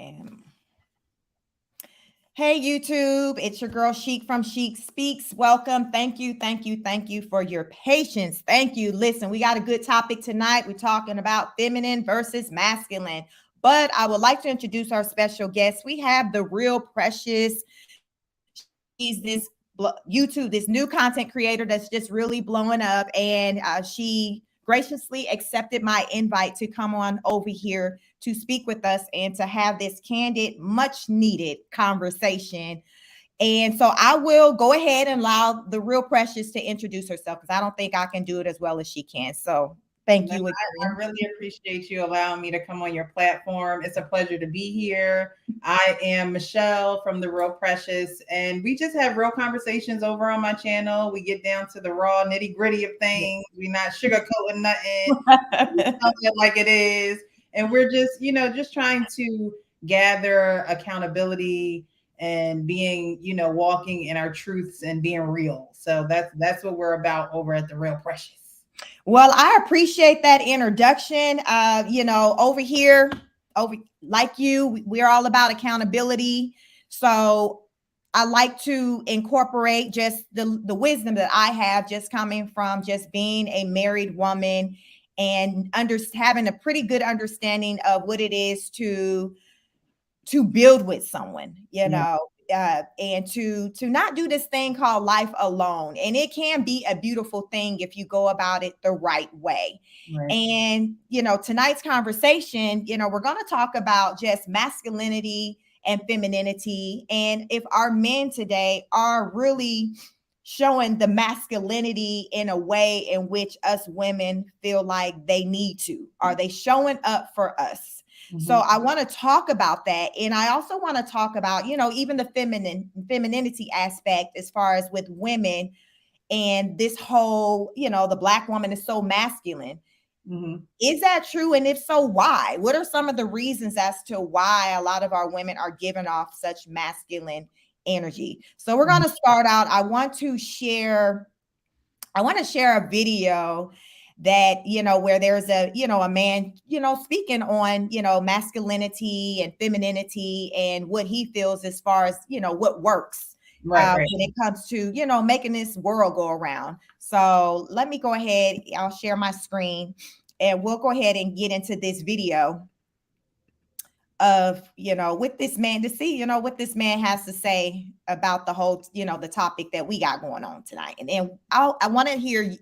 And hey, YouTube, it's your girl Chic from Chic Speaks. Welcome. Thank you, thank you, thank you for your patience. Thank you. Listen, we got a good topic tonight. We're talking about feminine versus masculine. But I would like to introduce our special guest. We have the Real Precious. She's this YouTube, this new content creator that's just really blowing up. And she graciously accepted my invite to come on over here to speak with us and to have this candid, much needed conversation. And so I will go ahead and allow the Real Precious to introduce herself because I don't think I can do it as well as she can. So thank you again. I really appreciate you allowing me to come on your platform. It's a pleasure to be here. I am Michelle from The Real Precious, and we just have real conversations over on my channel. We get down to the raw nitty gritty of things. We're not sugarcoating nothing. We tell it like it is. And we're just, just trying to gather accountability and being, walking in our truths and being real. So that's what we're about over at The Real Precious. Well, I appreciate that introduction. Over here, like you, we're all about accountability. So I like to incorporate just the wisdom that I have just coming from just being a married woman and having a pretty good understanding of what it is to build with someone, and to not do this thing called life alone. And it can be a beautiful thing if you go about it the right way. Right. And, tonight's conversation, we're going to talk about just masculinity and femininity. And if our men today are really showing the masculinity in a way in which us women feel like they need to, are they showing up for us? Mm-hmm. So I want to talk about that. And I also want to talk about, even the femininity aspect as far as with women and this whole, the Black woman is so masculine. Mm-hmm. Is that true? And if so, why? What are some of the reasons as to why a lot of our women are giving off such masculine energy? So we're going to start out. I want to share a video that, where there's a man, speaking on, masculinity and femininity and what he feels as far as, what works right. When it comes to, making this world go around. So let me go ahead. I'll share my screen and we'll go ahead and get into this video of, with this man to see, what this man has to say about the whole, the topic that we got going on tonight. And then I want to hear,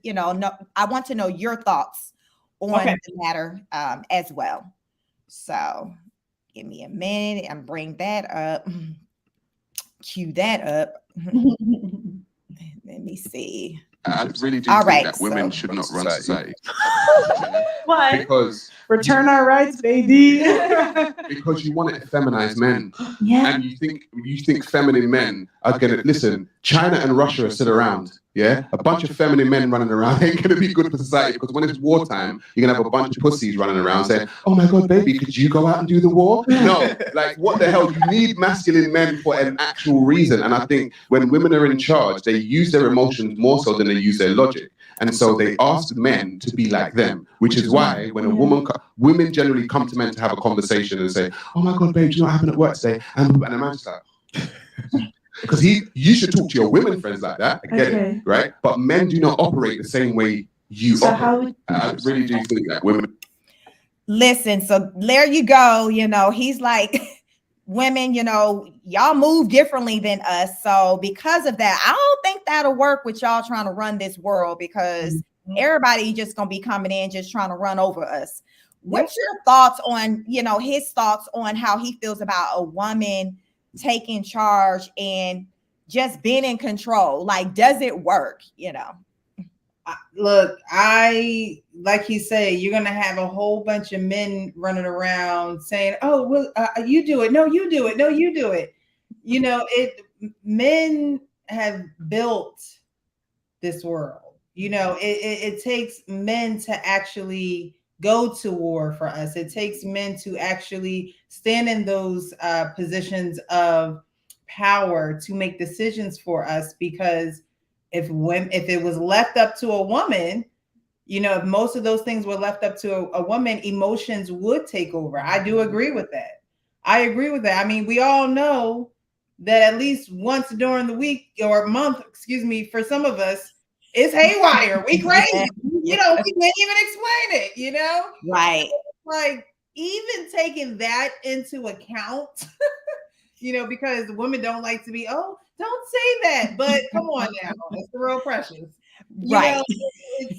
I want to know your thoughts on the matter as well. So give me a minute and bring that up. Cue that up. Let me see. I really do think that women should not run society. Why? Because return our rights, baby. Because you want to feminize men. Yeah. And you think feminine men are gonna listen, China and Russia are still around. Yeah. A bunch of feminine men running around ain't gonna be good for society, because when it's wartime, you're gonna have a bunch of pussies running around saying, oh my God, baby, could you go out and do the war? No, like what the hell? You need masculine men for an actual reason. And I think when women are in charge, they use their emotions more so than they use their logic. And so they ask men to be like them, which is why when a women generally come to men to have a conversation and say, oh my God, babe, do you know what happened at work today? And a man's like, because you should talk to your women friends like that. I get it, right? But men do not operate the same way you operate. I really do think that women. Listen, so there you go. He's like, women, y'all move differently than us. So because of that, I don't think that'll work with y'all trying to run this world, because everybody just going to be coming in just trying to run over us. What's your thoughts on, his thoughts on how he feels about a woman taking charge and just being in control? Like, does it work? Look, like you say, you're going to have a whole bunch of men running around saying, oh, well, you do it. No, you do it. No, you do it. Men have built this world. It takes men to actually go to war for us. It takes men to actually stand in those positions of power to make decisions for us, because if it was left up to a woman, if most of those things were left up to a woman, emotions would take over. I do agree with that. I agree with that. I mean, we all know that at least once during the week or month, excuse me, for some of us, it's haywire. We crazy. Yeah. You know, we can't even explain it, you know? Right. Like, even taking that into account, you know, because women don't like to be, oh, don't say that. But come on now, it's the real precious. You Right. know,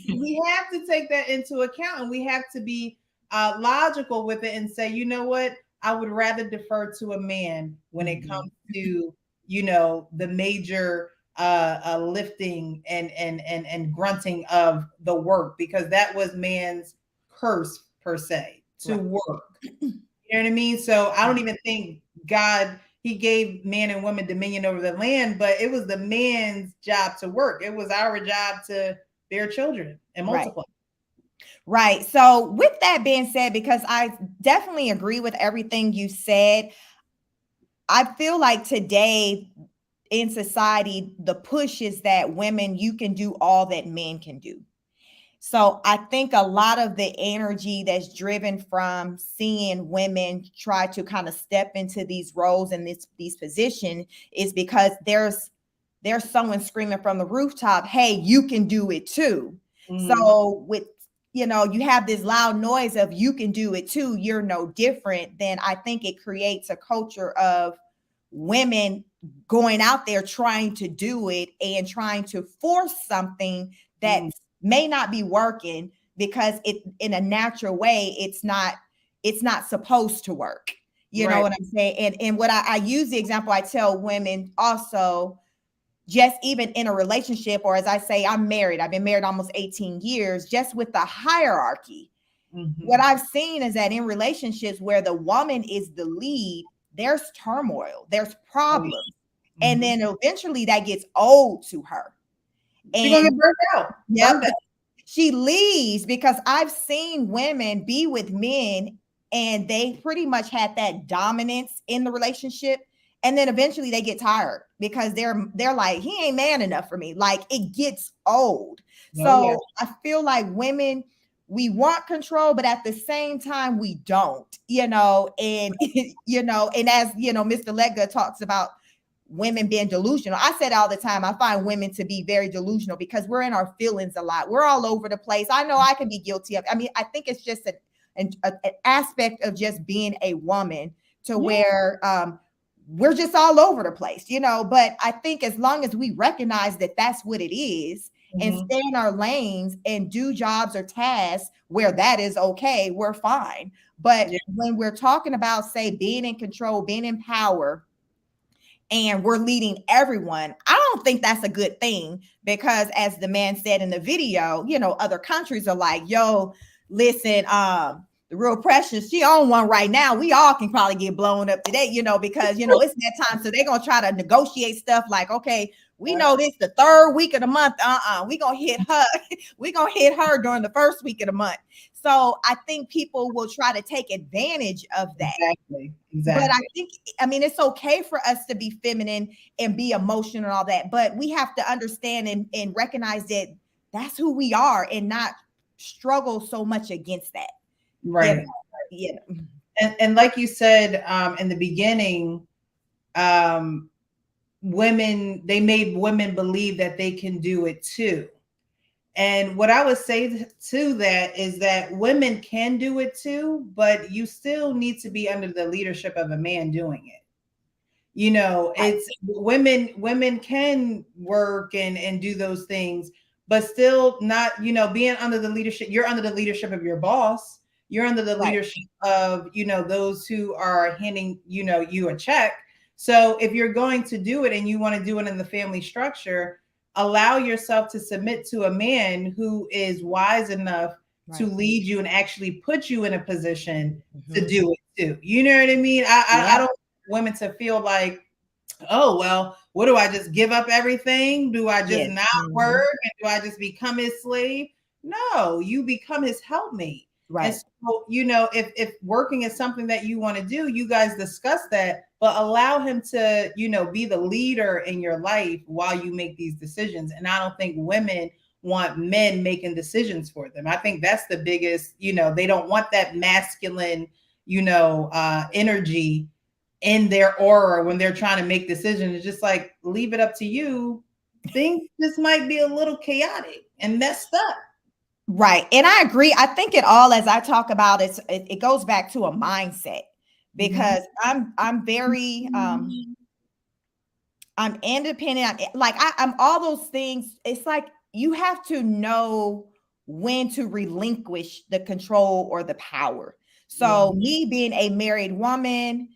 we have to take that into account, and we have to be logical with it and say, you know what, I would rather defer to a man when it comes to, you know, the major lifting and grunting of the work, because that was man's curse per se, to work. You know what I mean? So I don't even think God, he gave man and woman dominion over the land, but it was the man's job to work. It was our job to bear children and multiply. Right. So with that being said, because I definitely agree with everything you said, I feel like today in society, the push is that women, you can do all that men can do. So I think a lot of the energy that's driven from seeing women try to kind of step into these roles and these positions is because there's someone screaming from the rooftop, hey, you can do it too. So with, you know, you have this loud noise of you can do it too, you're no different, then I think it creates a culture of women going out there trying to do it and trying to force something that may not be working because it in a natural way it's not supposed to work. You know what I'm saying? And what I use the example, I tell women also, just even in a relationship, or as I say, I'm married. I've been married almost 18 years, just with the hierarchy. What I've seen is that in relationships where the woman is the lead, there's turmoil, there's problems. And then eventually that gets old to her. She's gonna get burnt out. Yep. She leaves because I've seen women be with men and they pretty much had that dominance in the relationship. And then eventually they get tired because they're like, he ain't man enough for me. Like it gets old. So I feel like women, we want control, but at the same time, we don't, you know, and, you know, and as, you know, Mr. Lega talks about women being delusional. I said all the time, I find women to be very delusional because we're in our feelings a lot. We're all over the place. I know I can be guilty of, I mean, I think it's just an aspect of just being a woman to where we're just all over the place, you know, but I think as long as we recognize that that's what it is and stay in our lanes and do jobs or tasks where that is okay, we're fine. But when we're talking about, say, being in control, being in power, and we're leading everyone, I don't think that's a good thing because as the man said in the video, you know, other countries are like, yo, listen, the Real Precious, she on one right now. We all can probably get blown up today, you know, because, you know, it's that time. So they're going to try to negotiate stuff like, okay, we know this the third week of the month. We're going to hit her. We're going to hit her during the first week of the month. So I think people will try to take advantage of that. Exactly. But I think, I mean, it's okay for us to be feminine and be emotional and all that, but we have to understand and recognize that that's who we are and not struggle so much against that. Right. Yeah. And like you said in the beginning, women, they made women believe that they can do it too. And what I would say to that is that women can do it too, but you still need to be under the leadership of a man doing it. You know, it's women can work and do those things, but still not, you know, being under the leadership, you're under the leadership of your boss. You're under the leadership of, you know, those who are handing, you know, you a check. So if you're going to do it and you want to do it in the family structure, allow yourself to submit to a man who is wise enough to lead you and actually put you in a position to do it too. You know what I mean? I don't want women to feel like, oh, well, what do I just give up everything? Do I just not work? And do I just become his slave? No, you become his helpmate. Right. And so, you know, if working is something that you want to do, you guys discuss that, but allow him to, you know, be the leader in your life while you make these decisions. And I don't think women want men making decisions for them. I think that's the biggest, you know, they don't want that masculine, you know, energy in their aura when they're trying to make decisions. It's just like, leave it up to you. Things just might be a little chaotic and messed up. Right. And I agree. I think it all, as I talk about, it goes back to a mindset, because I'm very I'm independent. I'm all those things. It's like you have to know when to relinquish the control or the power. So me being a married woman,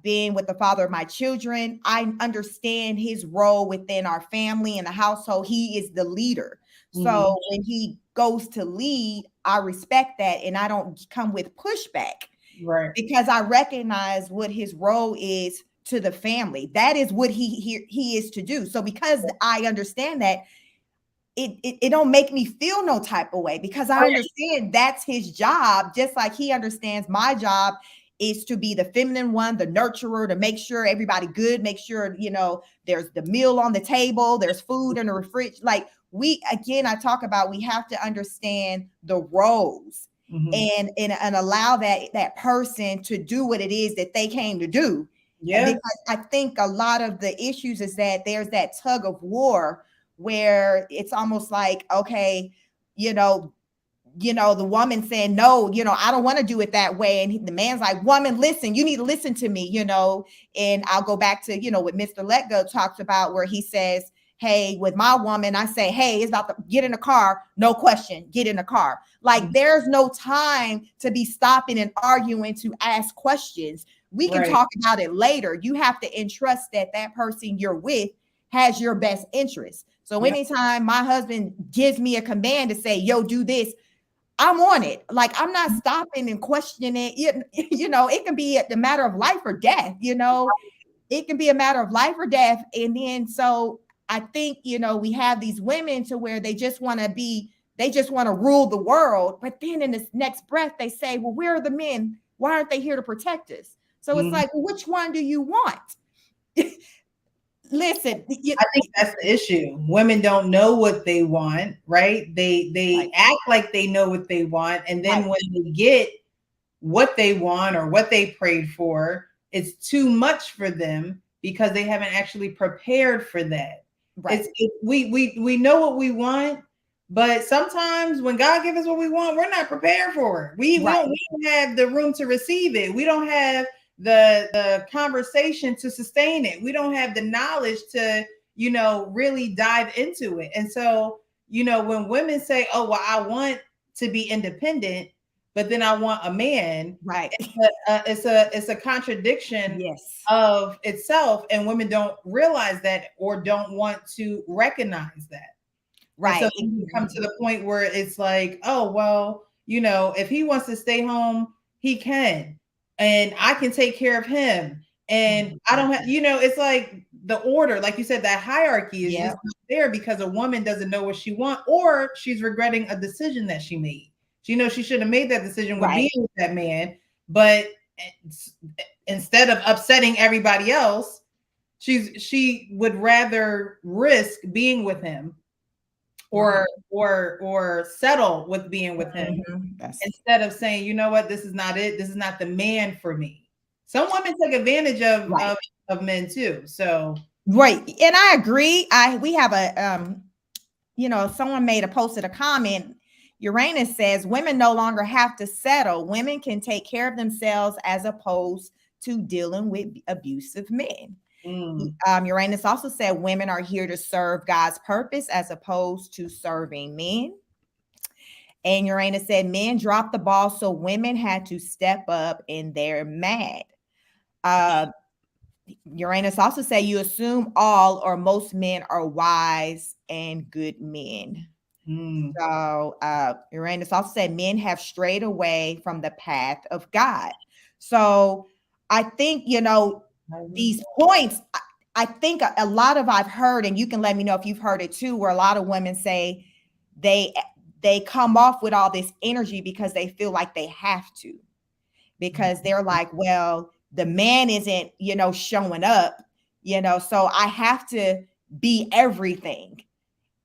being with the father of my children, I understand his role within our family and the household. He is the leader. So when he goes to lead, I respect that, and I don't come with pushback, Right. because I recognize what his role is to the family. That is what he is to do. So because I understand that, it don't make me feel no type of way, because I understand that's his job, just like he understands my job is to be the feminine one, the nurturer, to make sure everybody good, make sure, there's the meal on the table, there's food in the fridge. Like I talk about, we have to understand the roles and allow that person to do what it is that they came to do. Yeah. Because I think a lot of the issues is that there's that tug of war where it's almost like, okay, the woman saying, no, I don't want to do it that way. And the man's like, woman, listen, you need to listen to me, and I'll go back to, what Mr. Letgo talks about, where he says, hey, with my woman, I say, hey, it's about to get in the car. No question. Get in the car. Like there's no time to be stopping and arguing to ask questions. We can talk about it later. You have to entrust that person you're with has your best interest. So anytime my husband gives me a command to say, yo, do this, I'm on it. Like, I'm not stopping and questioning it. It can be a matter of life or death, it can be a matter of life or death. And then, so I think, we have these women to where they just want to rule the world. But then in this next breath, they say, well, where are the men? Why aren't they here to protect us? So it's like, well, which one do you want? Listen, I think that's the issue. Women don't know what they want, right? They act like they know what they want. And then when they get what they want or what they prayed for, it's too much for them because they haven't actually prepared for that. Right. We know what we want, but sometimes when God gives us what we want, we're not prepared for it. We don't have the room to receive it. We don't have the conversation to sustain it. We don't have the knowledge to, really dive into it. And so, when women say, oh, well, I want to be independent, but then I want a man, right? It's a contradiction of itself. And women don't realize that or don't want to recognize that. Right. And so you come to the point where it's like, oh, well, if he wants to stay home, he can. And I can take care of him. And I don't have, it's like the order, like you said, that hierarchy is just not there because a woman doesn't know what she wants, or she's regretting a decision that she made. She knows she should have made that decision with being with that man, but instead of upsetting everybody else, she would rather risk being with him or settle with being with him instead of saying, you know what, this is not it. This is not the man for me. Some women take advantage of men too. So right. And I agree. We have a someone posted a comment. Uranus says women no longer have to settle. Women can take care of themselves as opposed to dealing with abusive men. Uranus also said women are here to serve God's purpose as opposed to serving men. And Uranus said men dropped the ball, so women had to step up, and they're mad. Uranus also said you assume all or most men are wise and good men. So Uranus also said men have strayed away from the path of God. So I think, these points, I think a lot of I've heard, and you can let me know if you've heard it too, where a lot of women say they come off with all this energy because they feel like they have to, because they're like, well, the man isn't, showing up, so I have to be everything.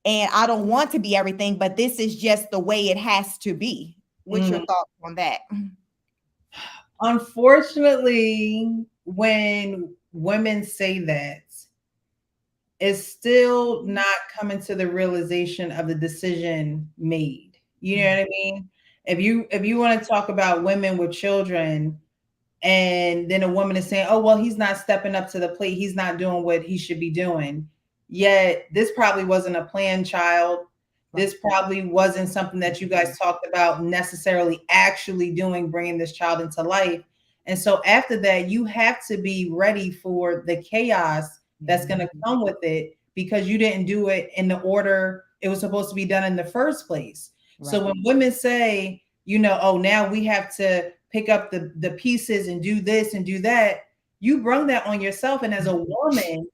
And I don't want to be everything, but this is just the way it has to be. What's your thoughts on that? Unfortunately, when women say that, it's still not coming to the realization of the decision made. You know what I mean? If you want to talk about women with children, and then a woman is saying, "Oh, well, he's not stepping up to the plate. He's not doing what he should be doing." Yet this probably wasn't a planned child. This probably wasn't something that you guys talked about necessarily actually doing, bringing this child into life. And so after that, you have to be ready for the chaos that's going to come with it, because you didn't do it in the order it was supposed to be done in the first place. Right. So when women say, "Oh, now we have to pick up the pieces and do this and do that," you brung that on yourself. And as a woman,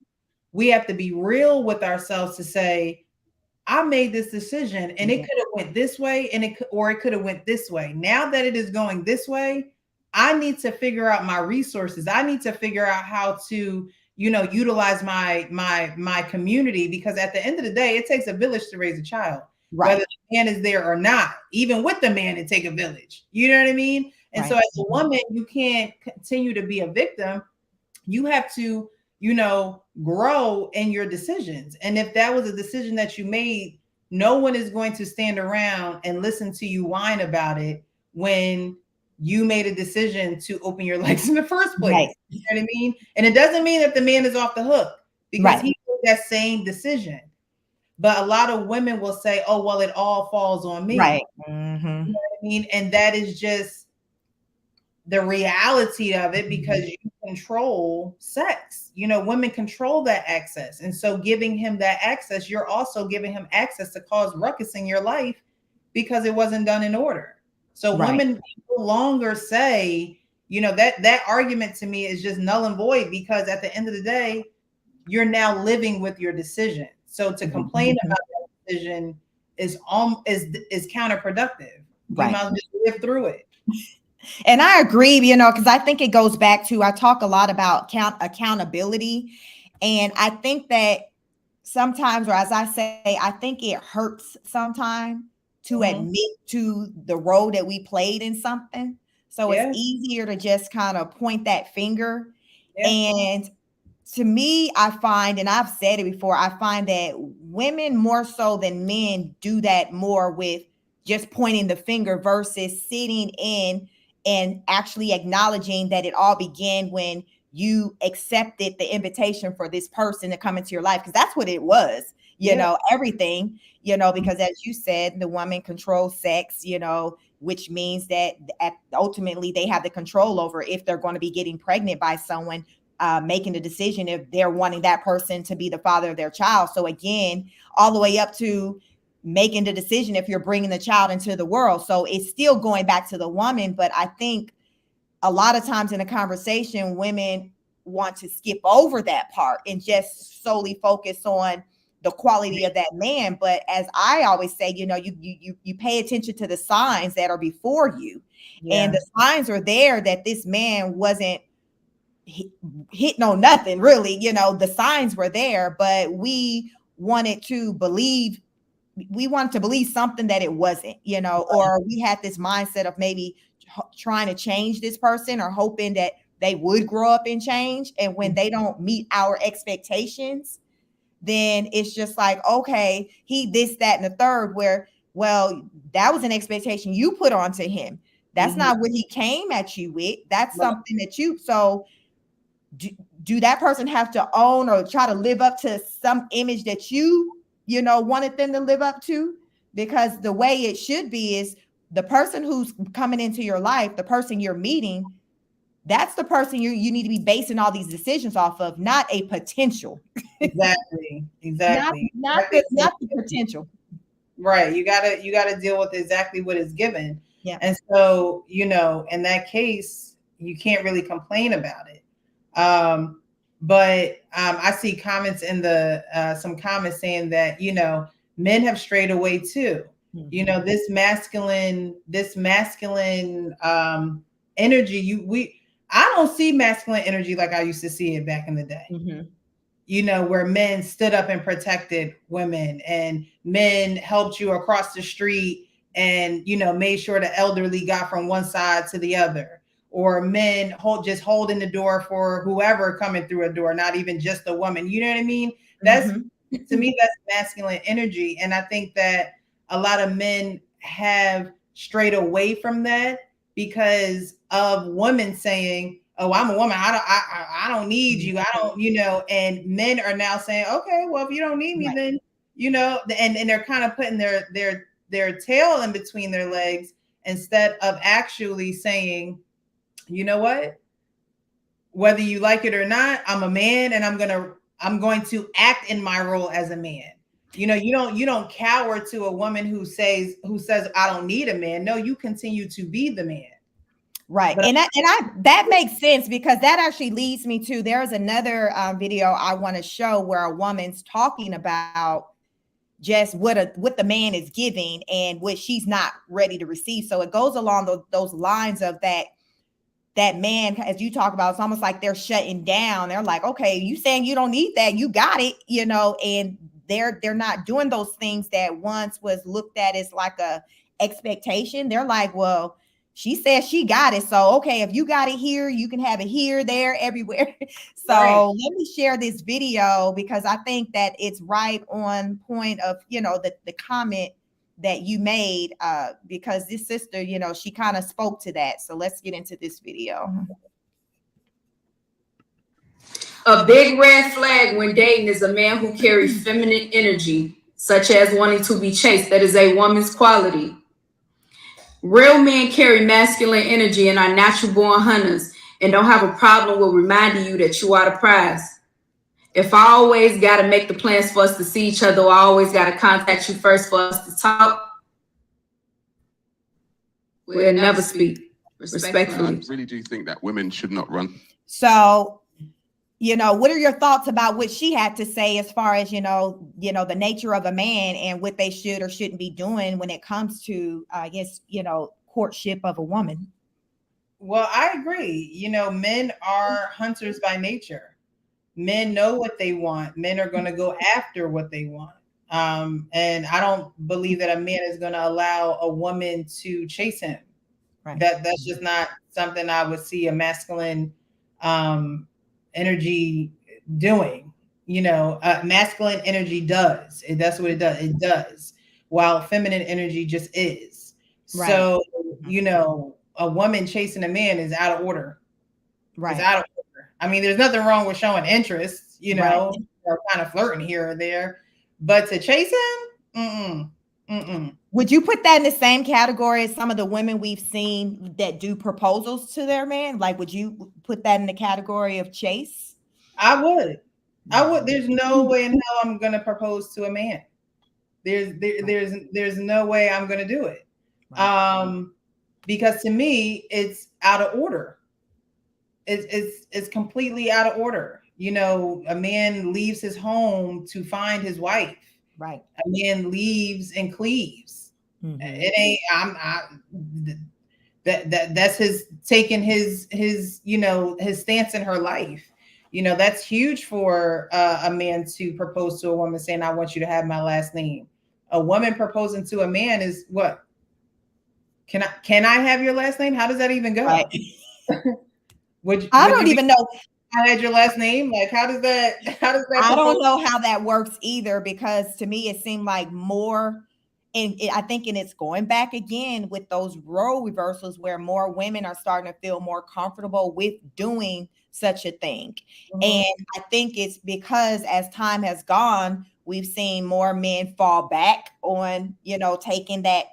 we have to be real with ourselves to say, I made this decision and it could have went this way and it could have went this way. Now that it is going this way, I need to figure out my resources. I need to figure out how to, utilize my community, because at the end of the day, it takes a village to raise a child, right? Whether the man is there or not. Even with the man, it takes a village. You know what I mean? And so as a woman, you can't continue to be a victim. You have to, grow in your decisions. And if that was a decision that you made, no one is going to stand around and listen to you whine about it when you made a decision to open your legs in the first place. Right. You know what I mean? And it doesn't mean that the man is off the hook, because he made that same decision. But a lot of women will say, "Oh, well, it all falls on me." Right. Mm-hmm. You know what I mean? And that is just the reality of it, because you control sex. Women control that access. And so giving him that access, you're also giving him access to cause ruckus in your life because it wasn't done in order. So women no longer say, that argument to me is just null and void, because at the end of the day, you're now living with your decision. So to complain about that decision is counterproductive. Right. You might just live through it. And I agree, because I think it goes back to, I talk a lot about accountability. And I think that sometimes, or as I say, I think it hurts sometimes to admit to the role that we played in something. So it's easier to just kind of point that finger. And to me, I find, and I've said it before, I find that women more so than men do that more with just pointing the finger versus sitting in and actually acknowledging that it all began when you accepted the invitation for this person to come into your life. Because that's what it was, everything, because as you said, the woman controls sex, which means that ultimately they have the control over if they're going to be getting pregnant by someone, making the decision if they're wanting that person to be the father of their child. So again, all the way up to making the decision if you're bringing the child into the world. So it's still going back to the woman. But I think a lot of times in a conversation, women want to skip over that part and just solely focus on the quality of that man. But as I always say, you pay attention to the signs that are before you. And the signs are there that this man wasn't hitting on nothing really. The signs were there, but we wanted to believe something that it wasn't, or we had this mindset of maybe trying to change this person or hoping that they would grow up and change. And when they don't meet our expectations, then it's just like, okay, he this, that, and the third, where, well, that was an expectation you put onto him. That's not what he came at you with. That's something that so do that person have to own or try to live up to some image that you wanted them to live up to? Because the way it should be is the person who's coming into your life, the person you're meeting, that's the person you need to be basing all these decisions off of, not a potential. Exactly. Not the potential. Right. You gotta deal with exactly what is given. Yeah. And so, in that case, you can't really complain about it. But I see comments in some comments saying that, men have strayed away too. This masculine energy, I don't see masculine energy like I used to see it back in the day. Where men stood up and protected women, and men helped you across the street and, made sure the elderly got from one side to the other. or men holding the door for whoever coming through a door, not even just a woman. You know what I mean? That's to me, that's masculine energy. And I think that a lot of men have strayed away from that because of women saying, "Oh, I'm a woman. I don't need you. I don't, you know." And men are now saying, "Okay, well, if you don't need me, Right. then you know." And they're kind of putting their tail in between their legs instead of actually saying, "You know what? Whether you like it or not, I'm a man, and I'm going to act in my role as a man." You know, you don't cower to a woman who says I don't need a man. No, you continue to be the man. Right. But That makes sense, because that actually leads me to, there's another video I want to show where a woman's talking about just what the man is giving and what she's not ready to receive. So it goes along those lines of that man, as you talk about, it's almost like they're shutting down. They're like, okay, you saying you don't need that, you got it, you know, and they're not doing those things that once was looked at as like a expectation. They're like, well, she says she got it, so okay, if you got it here, you can have it here, there, everywhere. So Right. let me share this video, because I think that it's right on point of, you know, the comment that you made, because this sister, you know, she kind of spoke to that. So let's get into this video. A big red flag when dating is a man who carries feminine energy, such as wanting to be chased. That is a woman's quality. Real men carry masculine energy and are natural born hunters and don't have a problem with reminding you that you are the prize. If I always got to make the plans for us to see each other, or I always got to contact you first for us to talk, we'll never speak respectfully. I really do think that women should not run. So, you know, what are your thoughts about what she had to say as far as, you know, the nature of a man and what they should or shouldn't be doing when it comes to, I guess, you know, courtship of a woman? Well, I agree. You know, men are hunters by nature. Men know what they want. Men are going to go after what they want. And I don't believe that a man is going to allow a woman to chase him. Right. That's just not something I would see a masculine energy doing. You know, masculine energy does. That's what it does. It does. While feminine energy just is. Right. So, you know, a woman chasing a man is out of order. Right. It's out of order. I mean, there's nothing wrong with showing interest, you know, Right. or kind of flirting here or there, but to chase him, Would you put that in the same category as some of the women we've seen that do proposals to their man? Like, would you put that in the category of chase? I would. There's no way in hell I'm going to propose to a man. There's no way I'm going to do it. Right. Because to me, it's out of order. It's completely out of order. You know, a man leaves his home to find his wife. Right. A man leaves and cleaves. Mm-hmm. It ain't. That's his taking his you know, his stance in her life. You know, that's huge for a man to propose to a woman saying, "I want you to have my last name." A woman proposing to a man is what? Can I have your last name? How does that even go? Right. I don't even know. I had your last name. Like, how does that? I don't know how that works either, because to me it seemed like more, and I think, and it's going back again with those role reversals where more women are starting to feel more comfortable with doing such a thing. Mm-hmm. And I think it's because as time has gone, we've seen more men fall back on, you know, taking that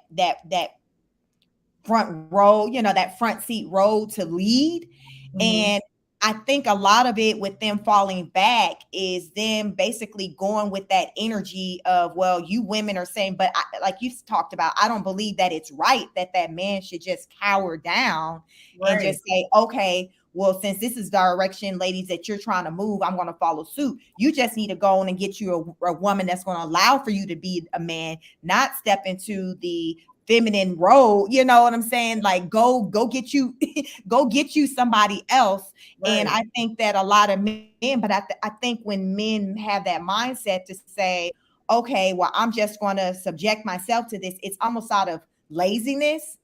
front row, you know, that front seat role to lead. Mm-hmm. And I think a lot of it with them falling back is them basically going with that energy of, well, you women are saying, but like you talked about, I don't believe that it's right that man should just cower down and just say, okay, well, since this is the direction, ladies, that you're trying to move, I'm going to follow suit. You just need to go on and get you a woman that's going to allow for you to be a man, not step into the feminine role. You know what I'm saying? Like, go get you, go get you somebody else. Right. And I think that a lot of men, but I think when men have that mindset to say, okay, well, I'm just going to subject myself to this, it's almost out of laziness,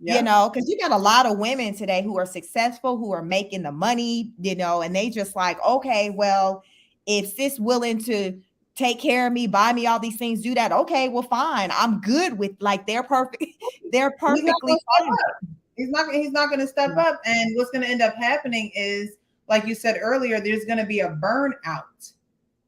You know, because you got a lot of women today who are successful, who are making the money, you know, and they just like, okay, well, if sis willing to take care of me, buy me all these things, do that, okay, well, fine, I'm good with, like, they're perfectly fine. He's not going to step up, and what's going to end up happening is, like you said earlier, there's going to be a burnout.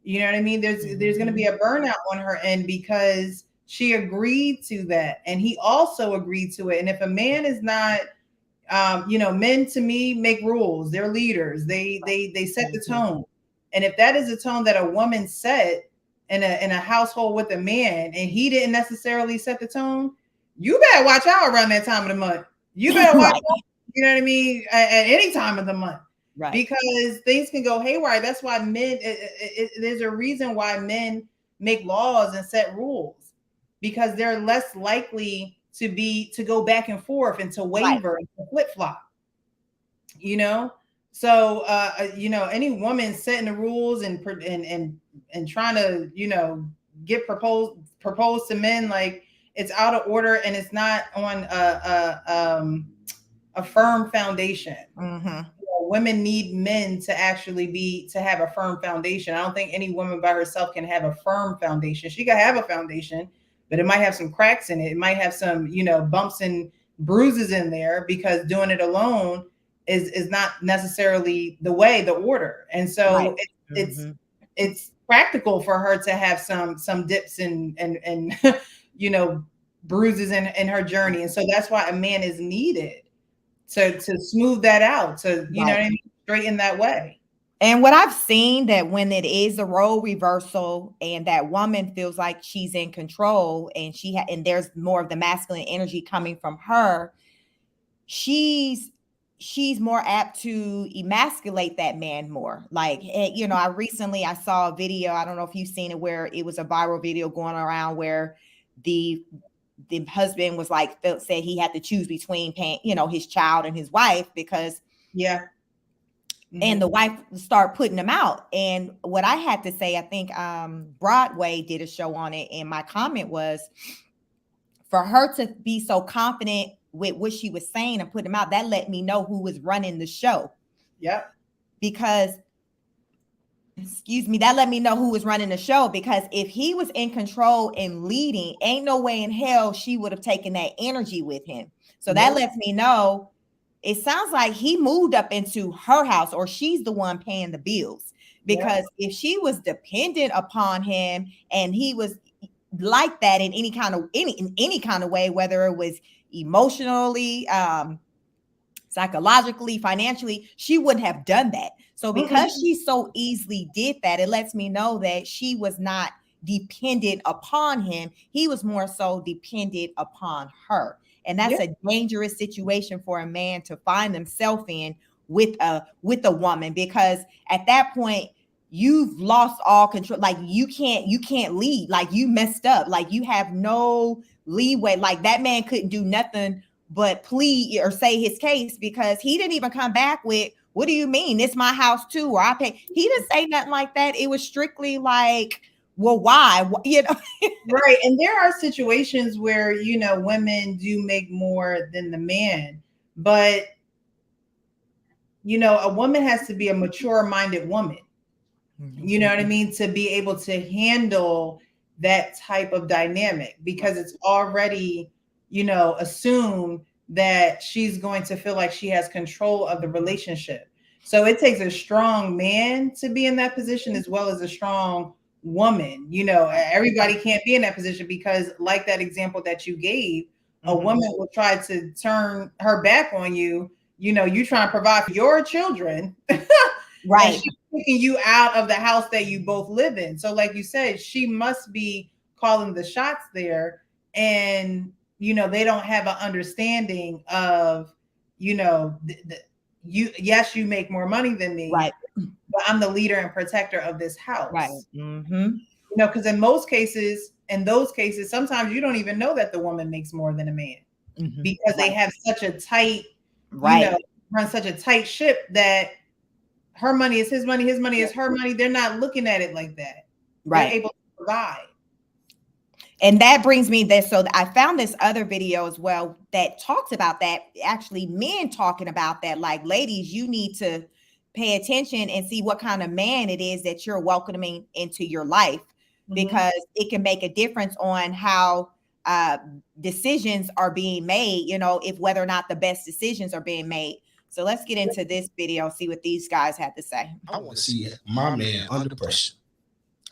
You know what I mean? There's going to be a burnout on her end because she agreed to that, and he also agreed to it. And if a man is not, you know, men to me make rules. They're leaders. They set the tone. And if that is a tone that a woman set in a household with a man, and he didn't necessarily set the tone, you better watch out around that time of the month. You better watch out. You know what I mean? At any time of the month. Right. Because things can go haywire. That's why men, there's a reason why men make laws and set rules, because they're less likely to go back and forth and to waver and to flip-flop, you know? So, you know, any woman setting the rules and trying to, you know, get proposed to men, like, it's out of order, and it's not on a firm foundation. Women need men to actually have a firm foundation. I don't think any woman by herself can have a firm foundation. She can have a foundation, but it might have some cracks in it. It might have some, you know, bumps and bruises in there, because doing it alone is not necessarily the order. And so it's practical for her to have some dips and you know, bruises in her journey. And so that's why a man is needed to smooth that out, to, you know what I mean, straighten that way. And what I've seen, that when it is a role reversal and that woman feels like she's in control, and and there's more of the masculine energy coming from her, she's more apt to emasculate that man more. Like, you know, I saw a video, I don't know if you've seen it, where it was a viral video going around where the husband was like, said he had to choose between paying, you know, his child and his wife, because and the wife started putting him out. And what I had to say, I think Broadway did a show on it, and my comment was, for her to be so confident with what she was saying and put him out, that let me know who was running the show. Because that let me know who was running the show, because if he was in control and leading, ain't no way in hell she would have taken that energy with him. So that lets me know, it sounds like he moved up into her house, or she's the one paying the bills. Because if she was dependent upon him and he was like that in any kind of way, whether it was emotionally, psychologically, financially, she wouldn't have done that. So because she so easily did that, it lets me know that she was not dependent upon him. He was more so dependent upon her. And that's a dangerous situation for a man to find himself in with a woman, because at that point you've lost all control. Like, you can't lead. Like, you messed up. Like, you have no leeway. Like, that man couldn't do nothing but plead or say his case, because he didn't even come back with, what do you mean? It's my house too, or I pay. He didn't say nothing like that. It was strictly like, well, why? You know? Right. And there are situations where, you know, women do make more than the man, but, you know, a woman has to be a mature-minded woman. You know what I mean? To be able to handle that type of dynamic, because it's already, you know, assumed that she's going to feel like she has control of the relationship. So it takes a strong man to be in that position, as well as a strong woman. You know, everybody can't be in that position, because, like that example that you gave, a woman will try to turn her back on you. You know, you trying to provide for your children. Right. She's kicking you out of the house that you both live in. So, like you said, she must be calling the shots there. And, you know, they don't have an understanding of, you know, yes, you make more money than me, right, but I'm the leader and protector of this house. Right. You know, because in those cases, sometimes you don't even know that the woman makes more than a man, because they have such a tight, you know, run such a tight ship that her money is his money, his money is her money. They're not looking at it like that. Right. They're able to provide. And that brings me this. So I found this other video as well that talks about that. Actually, men talking about that. Like, ladies, you need to pay attention and see what kind of man it is that you're welcoming into your life, because it can make a difference on how decisions are being made, you know, if whether or not the best decisions are being made. So let's get into this video, see what these guys have to say. I want to see my man under pressure.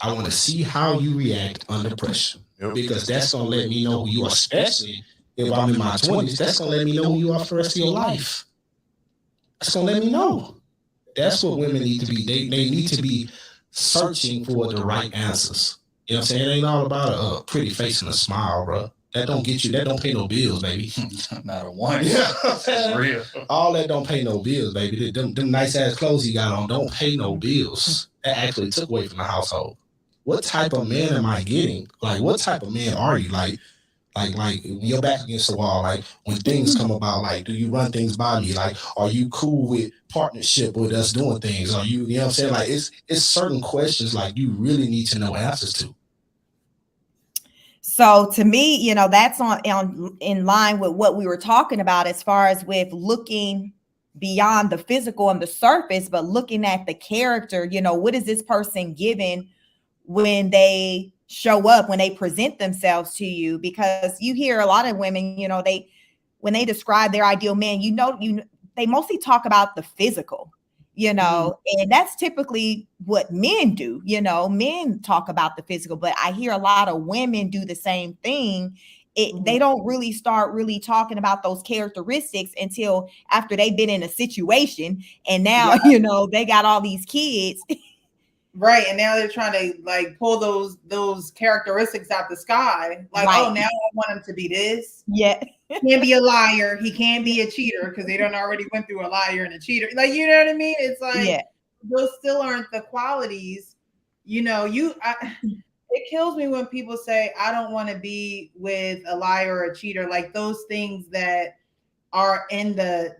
I want to see how you react under pressure, because that's going to let me know who you are, especially if I'm in my 20s. That's going to let me know who you are for the rest of your life. That's going to let me know. That's what women need to be. They need to be searching for the right answers. You know what I'm saying? It ain't all about a pretty face and a smile, bro. That don't get you, that don't pay no bills, baby. Not a one. Yeah, That's real. all that don't pay no bills, baby. Them nice ass clothes he got on don't pay no bills. That actually took away from the household. What type of man am I getting? Like, what type of man are you? Like when you're back against the wall, like when things come about, like, do you run things by me? Like, are you cool with partnership with us doing things? Are you know what I'm saying? Like, it's certain questions like you really need to know answers to. So to me, you know, that's in line with what we were talking about as far as with looking beyond the physical and the surface, but looking at the character. You know, what is this person giving when they show up, when they present themselves to you? Because you hear a lot of women, you know, when they describe their ideal man, they mostly talk about the physical, you know, and that's typically what men do. You know, men talk about the physical, but I hear a lot of women do the same thing. They don't really start talking about those characteristics until after they've been in a situation, and now, you know, they got all these kids. Right. And now they're trying to like pull those characteristics out the sky. Like, Right. oh, now I want him to be this. Yeah. He can't be a liar. He can't be a cheater because they don't already went through a liar and a cheater. Like, you know what I mean? It's like, those still aren't the qualities, you know, it kills me when people say, I don't want to be with a liar or a cheater. Like those things that are in the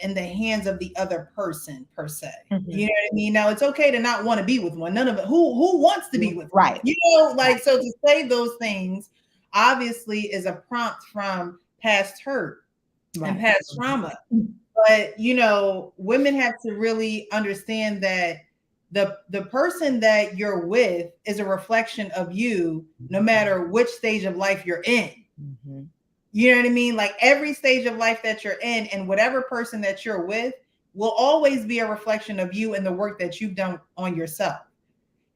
hands of the other person per se. You know what I mean? Now it's okay to not want to be with one. None of it. Who wants to be with one? Right. You know, like, so to say those things obviously is a prompt from past hurt and past trauma. But, you know, women have to really understand that the person that you're with is a reflection of you, no matter which stage of life you're in. You know what I mean? Like every stage of life that you're in, and whatever person that you're with will always be a reflection of you and the work that you've done on yourself.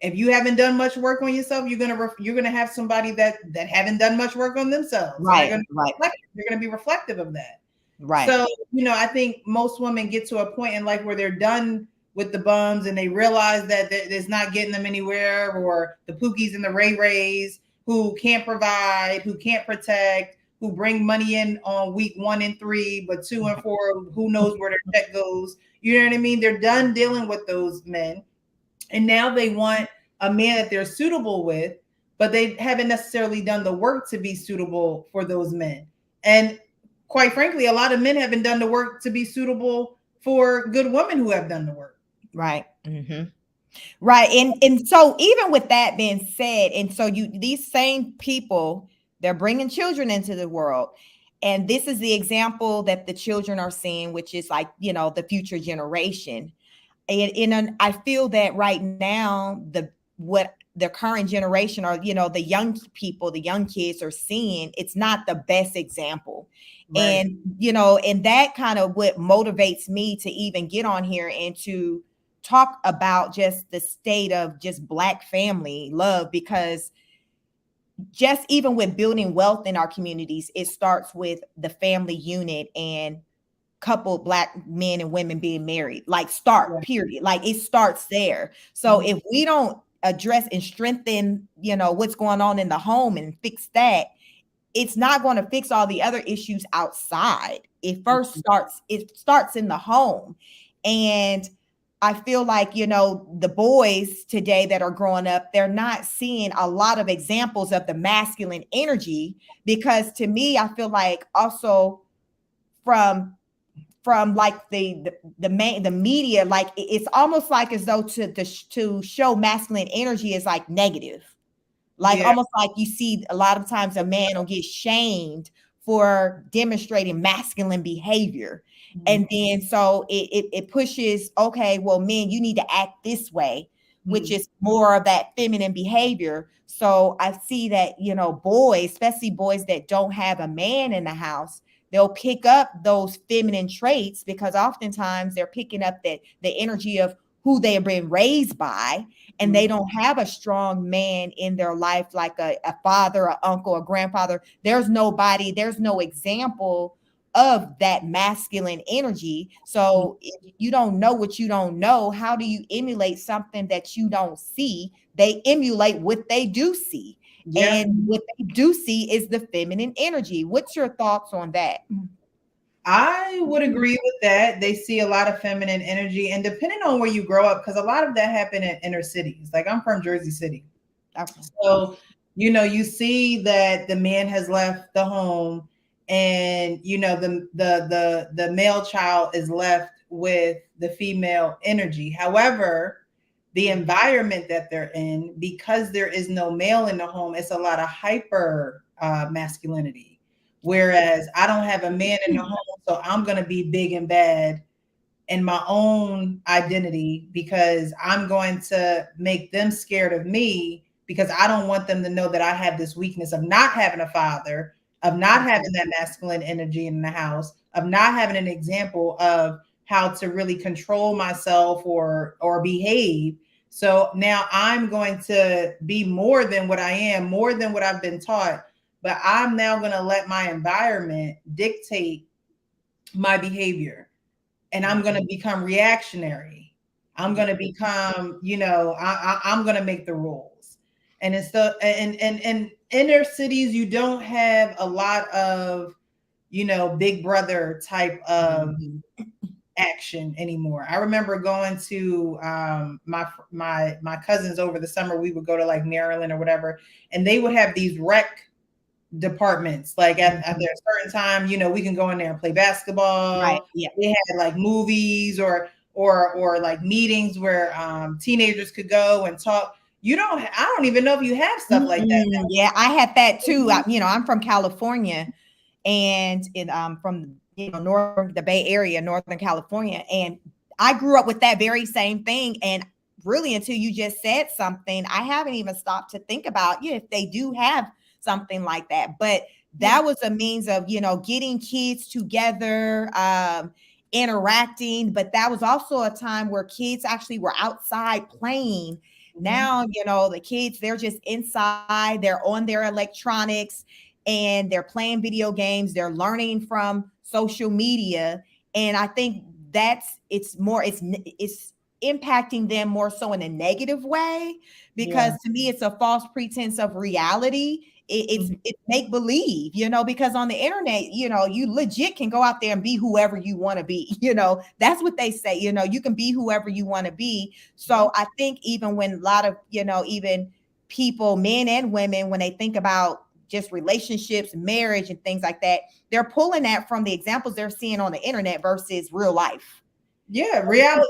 If you haven't done much work on yourself, you're gonna have somebody that haven't done much work on themselves. Right. They're gonna be reflective of that. Right. So, you know, I think most women get to a point in life where they're done with the bums and they realize that it's not getting them anywhere, or the Pookies and the Ray Rays who can't provide, who can't protect, who bring money in on week 1 and 3, but 2 and 4, who knows where their check goes. You know what I mean? They're done dealing with those men. And now they want a man that they're suitable with, but they haven't necessarily done the work to be suitable for those men. And quite frankly, a lot of men haven't done the work to be suitable for good women who have done the work. Right. Right. And so even with that being said, and so these same people, they're bringing children into the world. And this is the example that the children are seeing, which is like, you know, the future generation. And I feel that right now, what the current generation, or, you know, the young people, the young kids are seeing, it's not the best example. Right. And, you know, and that kind of what motivates me to even get on here and to talk about just the state of just Black family love, because just even with building wealth in our communities, it starts with the family unit and coupled Black men and women being married, period. Like it starts there. So if we don't address and strengthen, you know, what's going on in the home and fix that, it's not going to fix all the other issues outside. It starts in the home. And I feel like, you know, the boys today that are growing up, they're not seeing a lot of examples of the masculine energy, because to me, I feel like also from like the media, like it's almost like as though to show masculine energy is like negative. Like Yeah. almost like you see a lot of times a man will get shamed for demonstrating masculine behavior. And then so it pushes, okay, well, men, you need to act this way, which is more of that feminine behavior. So I see that, you know, boys, especially boys that don't have a man in the house, they'll pick up those feminine traits because oftentimes they're picking up that the energy of who they have been raised by, and they don't have a strong man in their life, like a father, an uncle, a grandfather. There's nobody, there's no example of that masculine energy. So if you don't know what you don't know, how do you emulate something that you don't see? They emulate what they do see. Yeah. And what they do see is the feminine energy. What's your thoughts on that? I would agree with that. They see a lot of feminine energy, and depending on where you grow up, because a lot of that happened in inner cities. Like I'm from Jersey City. Okay. So, you know, you see that the man has left the home, and you know, the male child is left with the female energy. However, the environment that they're in, because there is no male in the home, it's a lot of hyper masculinity. Whereas I don't have a man in the home, so I'm going to be big and bad in my own identity because I'm going to make them scared of me because I don't want them to know that I have this weakness of not having a father, of not having that masculine energy in the house, of not having an example of how to really control myself or behave. So now I'm going to be more than what I am, more than what I've been taught. But I'm now going to let my environment dictate my behavior, and I'm going to become reactionary. I'm going to become, you know, I'm going to make the rules. And it's the and inner cities, you don't have a lot of, you know, big brother type of action anymore. I remember going to my cousins over the summer. We would go to like Maryland or whatever, and they would have these rec departments. Like at a certain time, you know, we can go in there and play basketball. Right. Yeah. They had like movies or like meetings where teenagers could go and talk. I don't even know if you have stuff like that. Yeah, I had that too. You know, I'm from California, and from, you know, the Bay Area, Northern California, and I grew up with that very same thing. And really, until you just said something, I haven't even stopped to think about, yeah, if they do have something like that. But that was a means of, you know, getting kids together, interacting. But that was also a time where kids actually were outside playing. Now, you know, the kids, they're just inside, they're on their electronics, and they're playing video games, they're learning from social media. And I think it's impacting them more so in a negative way, because to me, it's a false pretense of reality. It's make believe, you know, because on the internet, you know, you legit can go out there and be whoever you want to be. You know, that's what they say, you know, you can be whoever you want to be. So I think even when a lot of, you know, even people, men and women, when they think about just relationships, marriage and things like that, they're pulling that from the examples they're seeing on the internet versus real life. Yeah,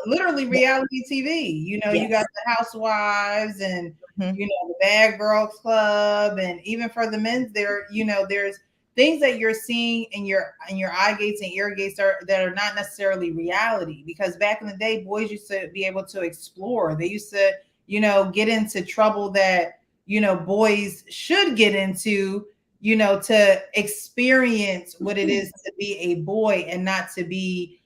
literally reality TV. You know, you got the Housewives and you know, the Bad Girls Club, and even for the men, there, you know, there's things that you're seeing in your eye gates and ear gates that are not necessarily reality. Because back in the day, boys used to be able to explore. They used to, you know, get into trouble that, you know, boys should get into, you know, to experience what it is to be a boy and not to be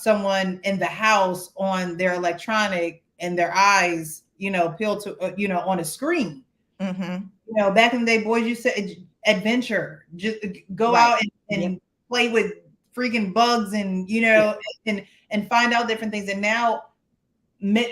someone in the house on their electronic and their eyes, you know, peeled to, you know, on a screen. You know, back in the day, boys used to adventure, just go out and play with freaking bugs and, you know, and find out different things. And now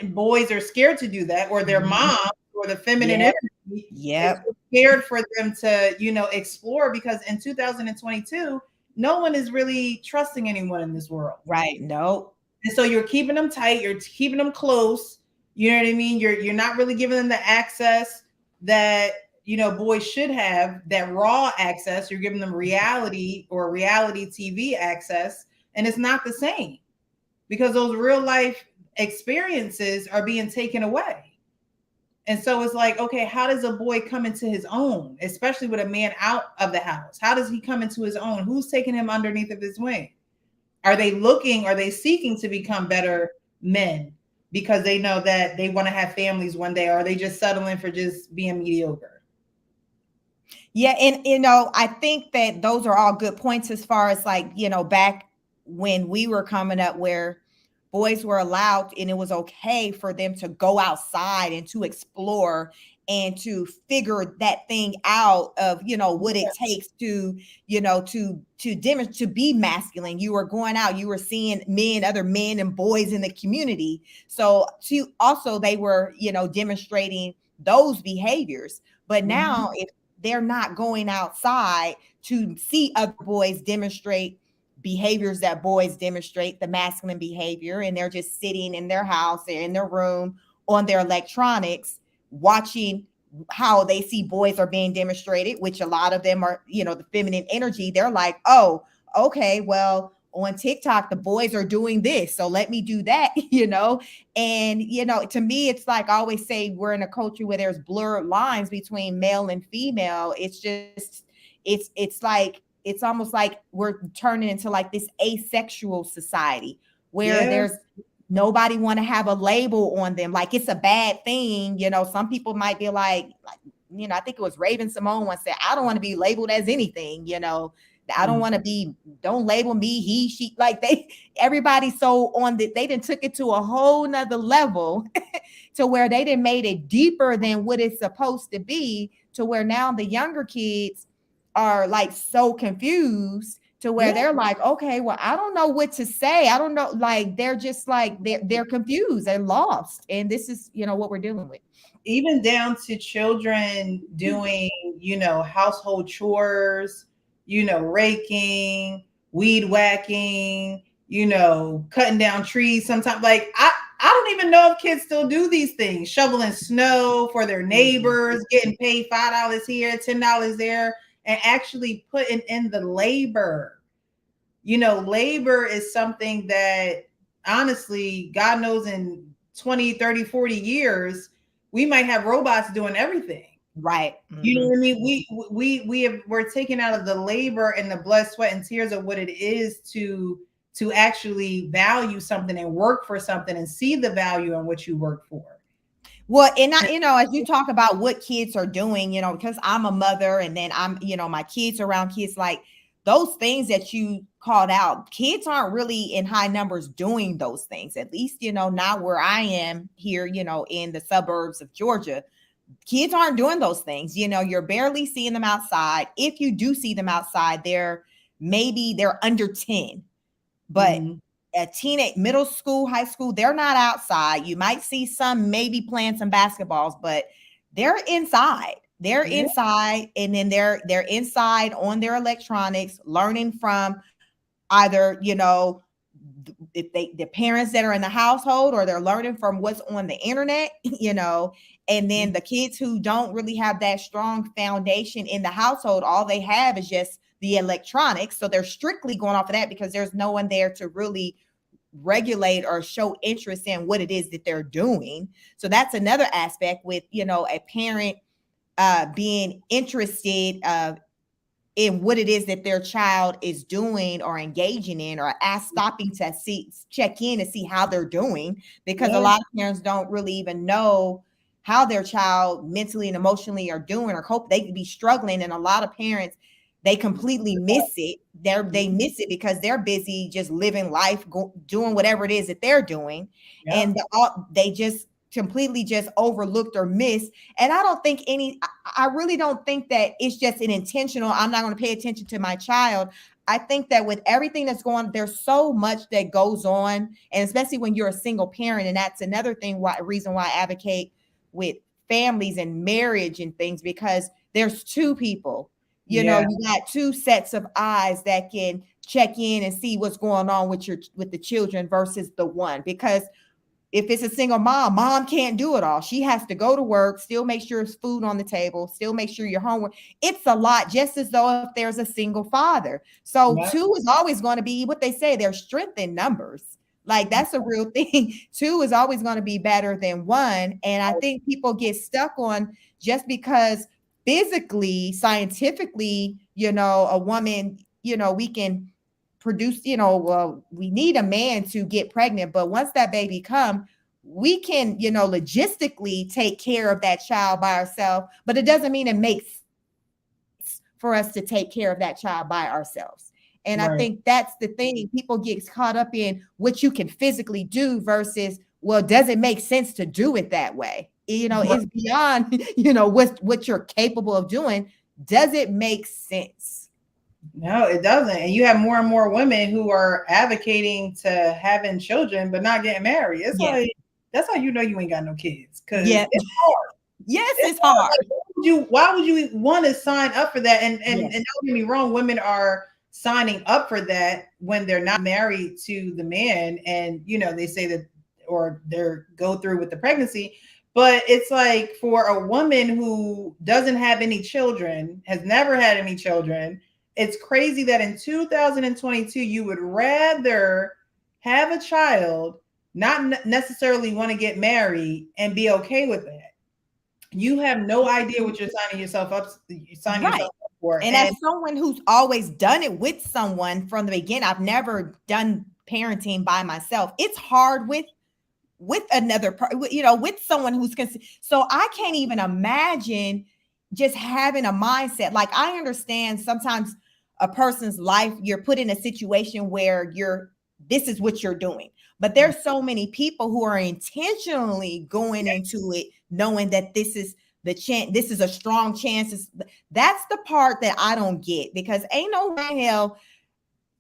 boys are scared to do that, or their mom or the feminine energy is scared for them to, you know, explore, because in 2022, no one is really trusting anyone in this world. Right. No. And so you're keeping them tight, you're keeping them close. You know what I mean? You're not really giving them the access that, you know, boys should have, that raw access. You're giving them reality or reality TV access, and it's not the same because those real life experiences are being taken away. And so it's like, okay, how does a boy come into his own, especially with a man out of the house? How does he come into his own? Who's taking him underneath of his wing? Are they seeking to become better men because they know that they want to have families one day, or are they just settling for just being mediocre? Yeah, and I think that those are all good points as far as like, back when we were coming up where boys were allowed and it was okay for them to go outside and to explore and to figure that thing out of, what it takes to, to be masculine. You were going out, you were seeing other men and boys in the community. So they were, demonstrating those behaviors. But now if they're not going outside to see other boys demonstrate behaviors that boys demonstrate, the masculine behavior, and they're just sitting in their house or in their room on their electronics, watching how they see boys are being demonstrated, which a lot of them are, the feminine energy. They're like, oh, okay, well, on TikTok, the boys are doing this, so let me do that, And, to me, it's like I always say, we're in a culture where there's blurred lines between male and female. It's just, it's almost like we're turning into like this asexual society where there's nobody want to have a label on them. Like it's a bad thing. Some people might be like, I think it was Raven-Symoné once said, I don't want to be labeled as anything, I don't want to be, don't label me, he, she, like everybody's so on they didn't took it to a whole nother level to where they didn't made it deeper than what it's supposed to be, to where now the younger kids are like so confused to where they're like, okay, well, I don't know what to say. I don't know. Like, they're just like, they're confused. They're lost. And this is, what we're dealing with. Even down to children doing, household chores, raking, weed whacking, cutting down trees sometimes. Like, I don't even know if kids still do these things, shoveling snow for their neighbors, getting paid $5 here, $10 there, and actually putting in the labor. Labor is something that honestly, God knows in 20, 30, 40 years, we might have robots doing everything. Right. You know what I mean? We're taking out of the labor and the blood, sweat, and tears of what it is to actually value something and work for something and see the value in what you work for. Well, and as you talk about what kids are doing, because I'm a mother and then I'm, my kids are around kids, like those things that you called out, kids aren't really in high numbers doing those things. At least, not where I am here, in the suburbs of Georgia. Kids aren't doing those things. You're barely seeing them outside. If you do see them outside, they're under 10, but at teenage, middle school, high school, they're not outside. You might see some maybe playing some basketballs, but they're inside. They're inside, and then they're inside on their electronics, learning from either, if the parents that are in the household, or they're learning from what's on the internet, and then the kids who don't really have that strong foundation in the household, all they have is just the electronics. So they're strictly going off of that because there's no one there to really regulate or show interest in what it is that they're doing. So that's another aspect with, a parent being interested in what it is that their child is doing or engaging in, or stopping to check in and see how they're doing, because a lot of parents don't really even know how their child mentally and emotionally are doing or cope. They could be struggling, and a lot of parents, they completely miss it. They miss it because they're busy just living life, doing whatever it is that they're doing, and they just completely just overlooked or missed. And I really don't think that it's just an intentional, I'm not going to pay attention to my child. I think that with everything that's going on, there's so much that goes on, and especially when you're a single parent. And that's another reason why I advocate with families and marriage and things, because there's two people, you got two sets of eyes that can check in and see what's going on with the children versus the one. Because if it's a single mom can't do it all. She has to go to work, still make sure there's food on the table, still make sure your homework. It's a lot, just as though if there's a single father. So two is always going to be what they say, there's strength in numbers. Like that's a real thing. Two is always going to be better than one. And I think people get stuck on just because physically, scientifically, a woman, we can produce, well, we need a man to get pregnant, but once that baby come, we can, logistically take care of that child by ourselves, but it doesn't mean it makes sense for us to take care of that child by ourselves. And I think that's the thing. People get caught up in what you can physically do versus, well, does it make sense to do it that way? It's beyond, what you're capable of doing. Does it make sense? No, it doesn't. And you have more and more women who are advocating to having children, but not getting married. It's like, that's how you know you ain't got no kids. Because it's hard. Yes, it's hard. Like, why would you want to sign up for that? And don't get me wrong, women are signing up for that when they're not married to the man, and they say that, or they're go through with the pregnancy. But it's like, for a woman who doesn't have any children, has never had any children, it's crazy that in 2022 you would rather have a child, not necessarily want to get married, and be okay with that. You have no idea what you're signing yourself up for. And as someone who's always done it with someone from the beginning, I've never done parenting by myself. It's hard with another, with someone who's so I can't even imagine just having a mindset. Like, I understand sometimes a person's life, you're put in a situation where this is what you're doing. But there's so many people who are intentionally going into it, knowing that this is the chance, this is a strong chance. That's the part that I don't get, because ain't no way in hell,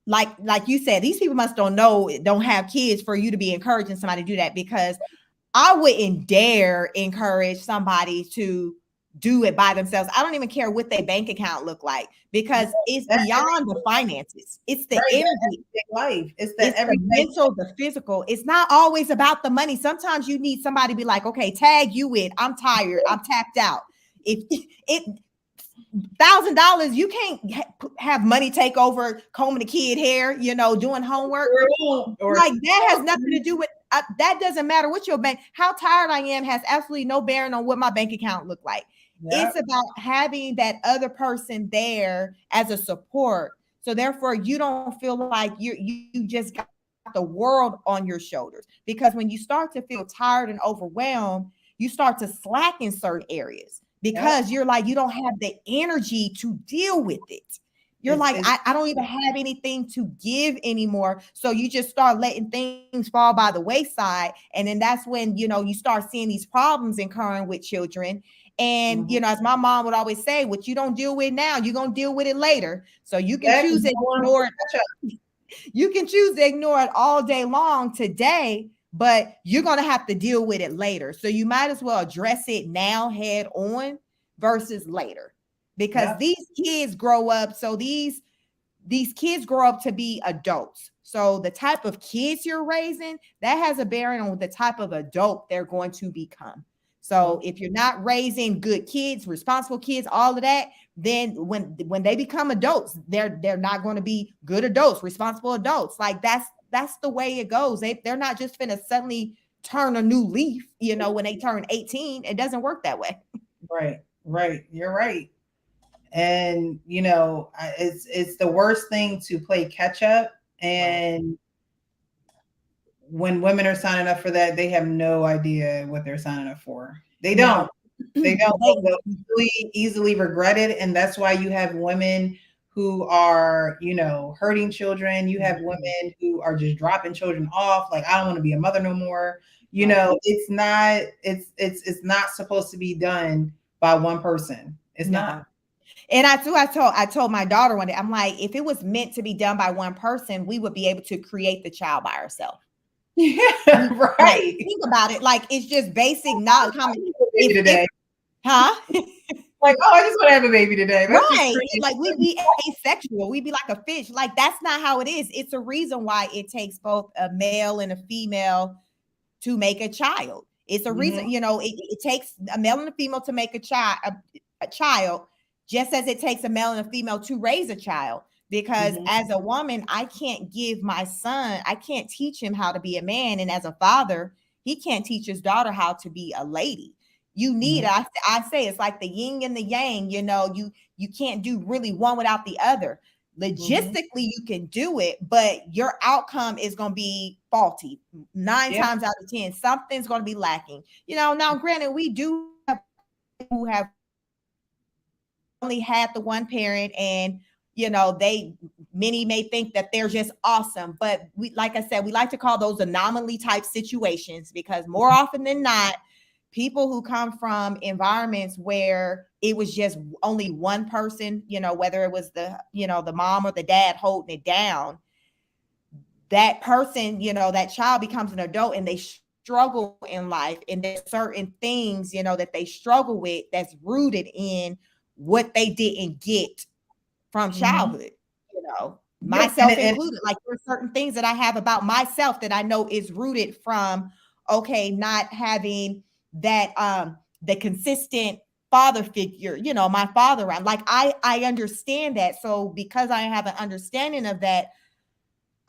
like you said, these people don't have kids for you to be encouraging somebody to do that, because I wouldn't dare encourage somebody to do it by themselves. I don't even care what their bank account look like, because it's beyond the finances. It's the energy, life. It's the mental, the physical. It's not always about the money. Sometimes you need somebody to be like, okay, tag you in. I'm tired. I'm tapped out. If it $1,000, you can't have money take over combing the kid hair, doing homework. Like, that has nothing to do with that. Doesn't matter what your bank, how tired I am has absolutely no bearing on what my bank account look like. It's about having that other person there as a support. So therefore, you don't feel like you just got the world on your shoulders, because when you start to feel tired and overwhelmed, you start to slack in certain areas, because you're like, you don't have the energy to deal with it. You're like, I don't even have anything to give anymore. So you just start letting things fall by the wayside. And then that's when, you start seeing these problems occurring with children. And, as my mom would always say, what you don't deal with now, you're going to deal with it later. So you can choose to ignore it. You can choose to ignore it all day long today, but you're going to have to deal with it later. So you might as well address it now head on versus later, because these kids grow up. So these kids grow up to be adults. So the type of kids you're raising, that has a bearing on the type of adult they're going to become. So if you're not raising good kids, responsible kids, all of that, then when they become adults, they're not going to be good adults, responsible adults. Like, that's the way it goes. They're not just going to suddenly turn a new leaf, when they turn 18. It doesn't work that way. Right. You're right. And, it's the worst thing to play catch up. And when women are signing up for that, they have no idea what they're signing up for. They don't. They don't. They'll easily regret it. And that's why you have women who are, hurting children. You have women who are just dropping children off. Like, I don't want to be a mother no more. It's not supposed to be done by one person. It's not. And I told my daughter one day, I'm like, if it was meant to be done by one person, we would be able to create the child by ourselves. Yeah, right. Like, think about it. Like, it's just basic knowledge. Today. Huh? Like, oh, I just want to have a baby today. Right. Like, we'd be asexual. We'd be like a fish. Like, that's not how it is. It's a reason why it takes both a male and a female to make a child. It's a reason, it takes a male and a female to make a child, just as it takes a male and a female to raise a child. because Mhm. as a woman, I can't teach him how to be a man. And as a father, he can't teach his daughter how to be a lady. You need, I say it's like the yin and the yang, you can't do really one without the other. Logistically, you can do it, but your outcome is going to be faulty. 9 Yeah. times out of 10, something's going to be lacking. Now granted, we do have people who have only had the one parent, and many may think that they're just awesome, but like I said, we like to call those anomaly type situations, because more often than not, people who come from environments where it was just only one person, whether it was the mom or the dad holding it down, that person, that child becomes an adult and they struggle in life, and there's certain things, that they struggle with that's rooted in what they didn't get from childhood, myself included. Like, there's certain things that I have about myself that I know is rooted from, not having that, the consistent father figure, my father around. Like, I understand that. So because I have an understanding of that,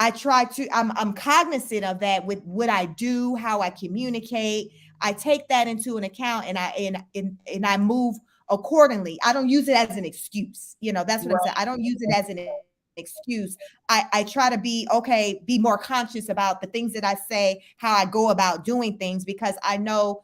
I'm cognizant of that with what I do, how I communicate. I take that into an account, and I move accordingly. I don't use it as an excuse. That's what I'm saying. I don't use it as an excuse. I try to be more conscious about the things that I say, how I go about doing things, because I know,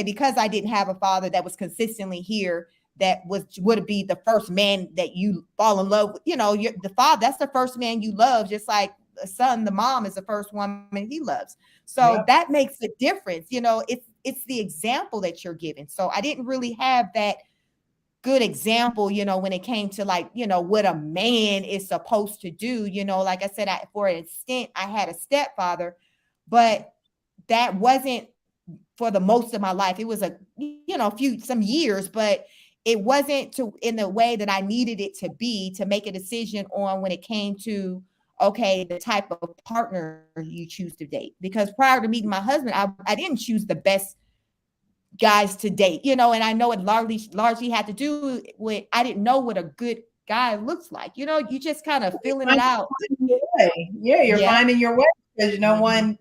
because I didn't have a father that was consistently here, that would be the first man that you fall in love with. The father, that's the first man you love, just like the son, the mom is the first woman he loves. So that makes a difference. It's the example that you're giving. So I didn't really have that good example, when it came to what a man is supposed to do. Like I said, for an extent, I had a stepfather, but that wasn't for the most of my life. It was some years, but it wasn't in the way that I needed it to be to make a decision on when it came to, the type of partner you choose to date. Because prior to meeting my husband, I didn't choose the best guys to date, and I know it largely had to do with, I didn't know what a good guy looks like. You just kind of feeling it out. Yeah, you're finding your way, because no one,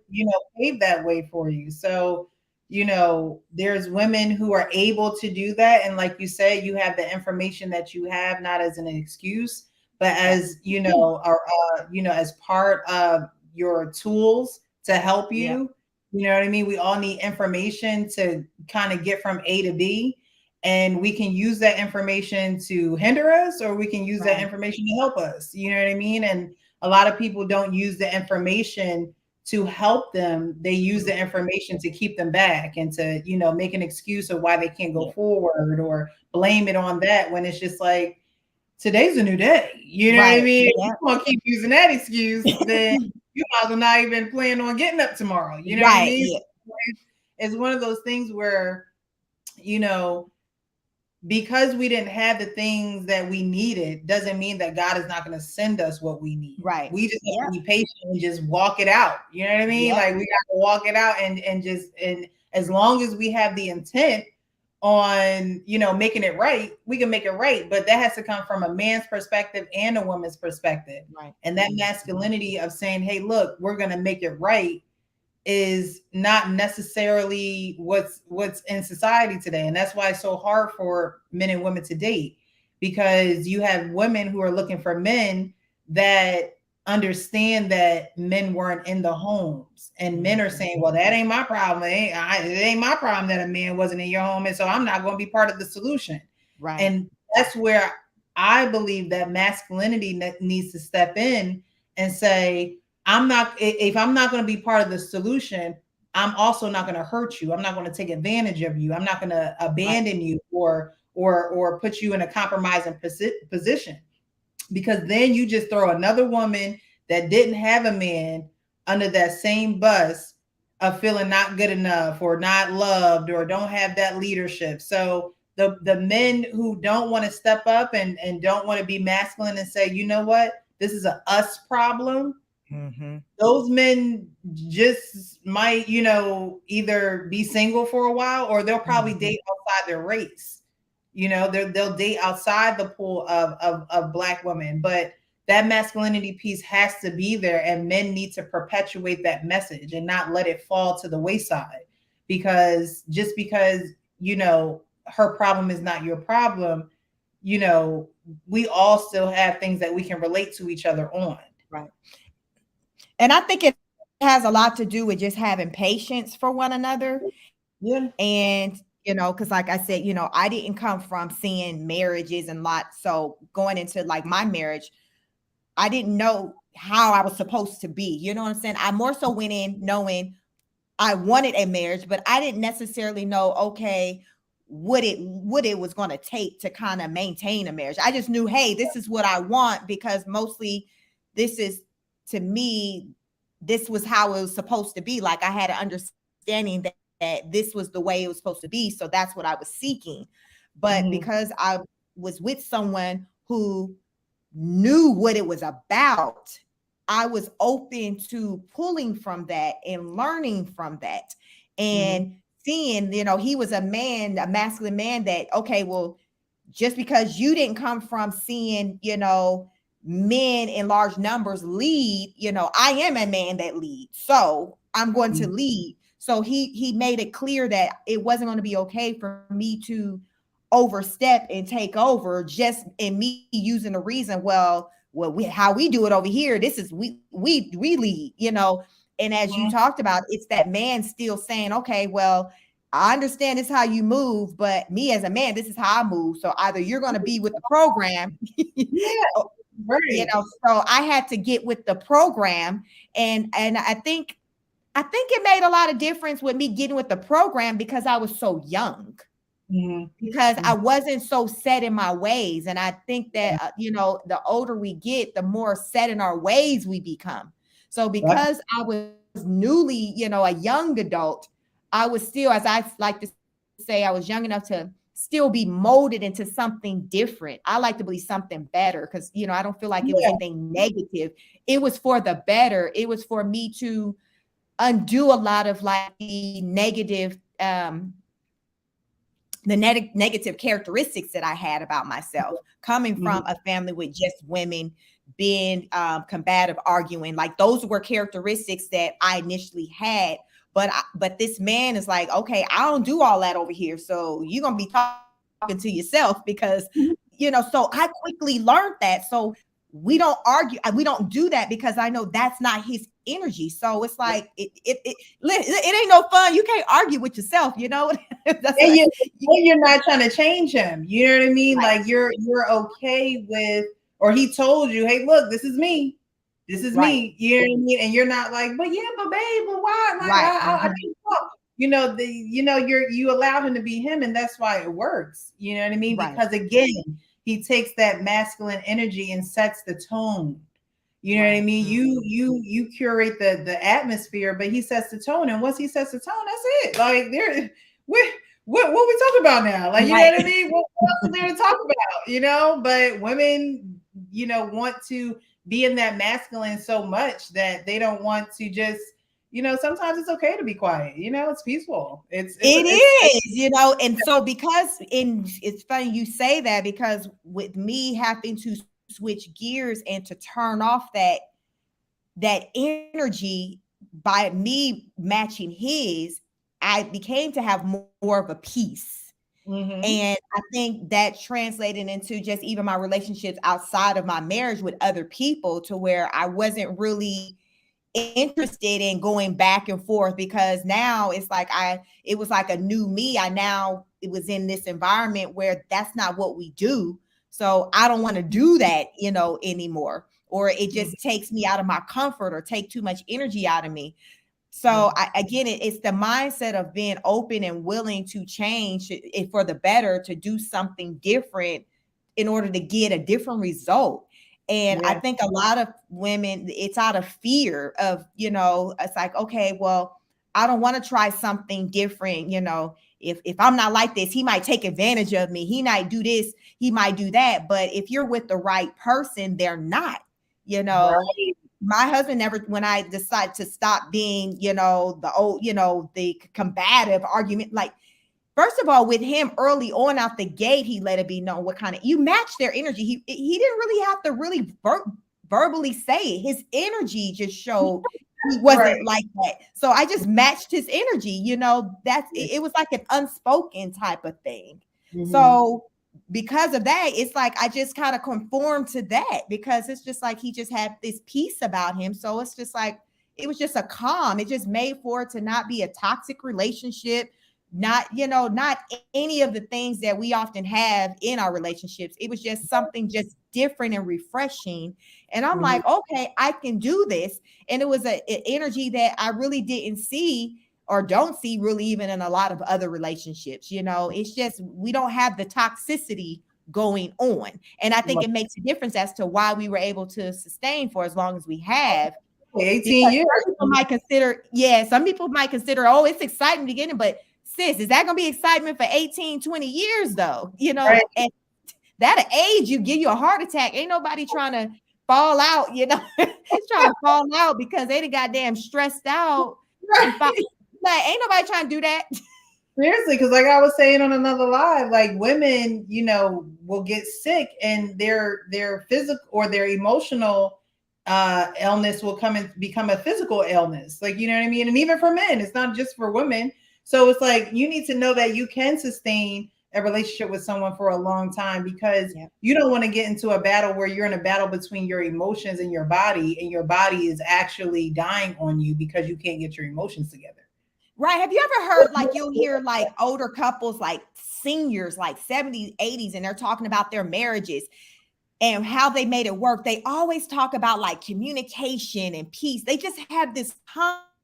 paved that way for you. So, there's women who are able to do that. And like you say, you have the information that you have, not as an excuse, but as, as part of your tools to help you. Yeah. You know what I mean? We all need information to kind of get from A to B, and we can use that information to hinder us, or we can use that information to help us. You know what I mean? And a lot of people don't use the information to help them. They use the information to keep them back, and to, make an excuse of why they can't go forward, or blame it on that, when it's just like, today's a new day. You know what I mean? If you want to keep using that excuse, then you might as well not even plan on getting up tomorrow. You know what I mean? Yeah. It's one of those things where, because we didn't have the things that we needed, doesn't mean that God is not going to send us what we need. Right. We just have to be patient and just walk it out. You know what I mean? Yeah. Like, we got to walk it out, and as long as we have the intent on, making it right, we can make it right. But that has to come from a man's perspective and a woman's perspective. Right. And that masculinity of saying, hey, look, we're going to make it right, is not necessarily what's in society today. And that's why it's so hard for men and women to date, because you have women who are looking for men that understand that men weren't in the homes, and men are saying, well, that ain't my problem. It ain't my problem that a man wasn't in your home, and so I'm not going to be part of the solution. Right. And that's where I believe that masculinity needs to step in and say, if I'm not going to be part of the solution, I'm also not going to hurt you. I'm not going to take advantage of you. I'm not going to abandon you, or put you in a compromising position. Because then you just throw another woman that didn't have a man under that same bus of feeling not good enough, or not loved, or don't have that leadership. So the men who don't want to step up and don't want to be masculine and say, you know what, this is a us problem. Mm-hmm. Those men just might, either be single for a while, or they'll probably date outside their race. They'll date outside the pool of Black women. But that masculinity piece has to be there, and men need to perpetuate that message and not let it fall to the wayside. Because just because, you know, her problem is not your problem, you know, we all still have things that we can relate to each other on. Right. And I think it has a lot to do with just having patience for one another. Yeah. And, you know, because like I said, you know, I didn't come from seeing marriages and lots. So going into like my marriage, I didn't know how I was supposed to be. You know what I'm saying? I more so went in knowing I wanted a marriage, but I didn't necessarily know, okay, what it was going to take to kind of maintain a marriage. I just knew, hey, this is what I want, because mostly this is, to me, this was how it was supposed to be. Like I had an understanding that this was the way it was supposed to be. So that's what I was seeking. But because I was with someone who knew what it was about, I was open to pulling from that and learning from that, and seeing, you know, he was a man, a masculine man that, okay, well, just because you didn't come from seeing, you know, men in large numbers lead, you know, I am a man that leads, so I'm going to lead. So he made it clear that it wasn't going to be okay for me to overstep and take over, just in me using the reason, well, how we do it over here, this is we lead, you know. And as you talked about, it's that man still saying, okay, well, I understand this is how you move, but me as a man, this is how I move. So either you're going to be with the program, Right. you know. So I had to get with the program, and I think it made a lot of difference with me getting with the program because I was so young. Because I wasn't so set in my ways. And I think that, you know, the older we get, the more set in our ways we become. So because I was newly, you know, a young adult, I was still, as I like to say, I was young enough to still be molded into something different. I like to believe something better, because, you know, I don't feel like it was anything negative. It was for the better. It was for me to undo a lot of like the negative, negative characteristics that I had about myself, coming from a family with just women, being combative, arguing. Like those were characteristics that I initially had. But this man is like, okay, I don't do all that over here. So you're going to be talking to yourself, because, you know, so I quickly learned that. So we don't argue. We don't do that, because I know that's not his energy. So it's like, it ain't no fun. You can't argue with yourself, you know? And you're not trying to change him. You know what I mean? Right. Like you're okay with, or he told you, hey, look, this is me. This is me. You know what I mean? And you're not like, but yeah, but babe, but why? Like, I can't talk. You know, you allow him to be him, and that's why it works. You know what I mean? Right. Because again, he takes that masculine energy and sets the tone. You know what I mean? You curate the atmosphere, but he sets the tone, and once he sets the tone, that's it. Like what we talking about now? Like, you know what I mean? What else is there to talk about? You know, but women, you know, want to be in that masculine so much that they don't want to just, you know, sometimes it's okay to be quiet. You know, it's peaceful. It is, you know. And so it's funny you say that, because with me having to switch gears and to turn off that energy by me matching his, I became to have more of a peace. And I think that translated into just even my relationships outside of my marriage with other people, to where I wasn't really interested in going back and forth, because now it's like it was like a new me. It was in this environment where that's not what we do. So I don't want to do that, you know, anymore, or it just takes me out of my comfort or take too much energy out of me. So it's the mindset of being open and willing to change it for the better, to do something different in order to get a different result. And I think a lot of women, it's out of fear of, you know, it's like, okay, well, I don't want to try something different. You know, if I'm not like this, he might take advantage of me. He might do this, he might do that. But if you're with the right person, they're not, you know. Right. My husband never, when I decided to stop being, you know, the combative argument, like, first of all, with him early on out the gate, he let it be known what kind of, you match their energy. He didn't really have to really verbally say it. His energy just showed he wasn't Right. like that. So I just matched his energy, you know, it was like an unspoken type of thing. Mhm. So because of that, it's like I just kind of conformed to that because it's just like he just had this peace about him. So it's just like it was just a calm. It just made for it to not be a toxic relationship, not, you know, not any of the things that we often have in our relationships. It was just something just different and refreshing. And I'm Mhm. like, okay, I can do this. And it was an energy that I really didn't see or don't see really even in a lot of other relationships. You know, it's just we don't have the toxicity going on. And I think Right. it makes a difference as to why we were able to sustain for as long as we have. 18 Because years. some people might consider, yeah, some people might consider, oh, it's exciting beginning, but sis, is that going to be excitement for 18, 20 years though? You know, Right. at that age, you give you a heart attack. Ain't nobody trying to fall out, you know, trying to fall out because they done goddamn stressed out. And like, ain't nobody trying to do that. Seriously, because like I was saying on another live, like women, you know, will get sick and their physical or their emotional illness will come and become a physical illness. Like, you know what I mean? And even for men, it's not just for women. So it's like you need to know that you can sustain a relationship with someone for a long time because Yep. you don't want to get into a battle where you're in a battle between your emotions and your body is actually dying on you because you can't get your emotions together. Right. Have you ever heard like you'll hear like older couples, like seniors, like 70s, 80s, and they're talking about their marriages and how they made it work. They always talk about like communication and peace. They just have this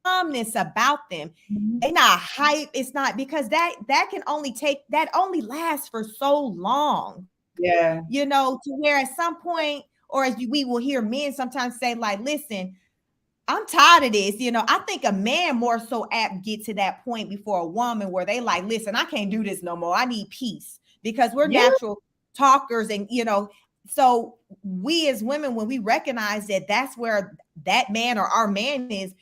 calmness about them. They're not hype. It's not because that only lasts for so long, Yeah. you know, to where at some point, or as we will hear men sometimes say, like, listen, I'm tired of this. You know, I think a man more so apt get to that point before a woman where they like, listen, I can't do this no more. I need peace because we're Yeah. natural talkers. And, you know, so we as women, when we recognize that that's where that man or our man is,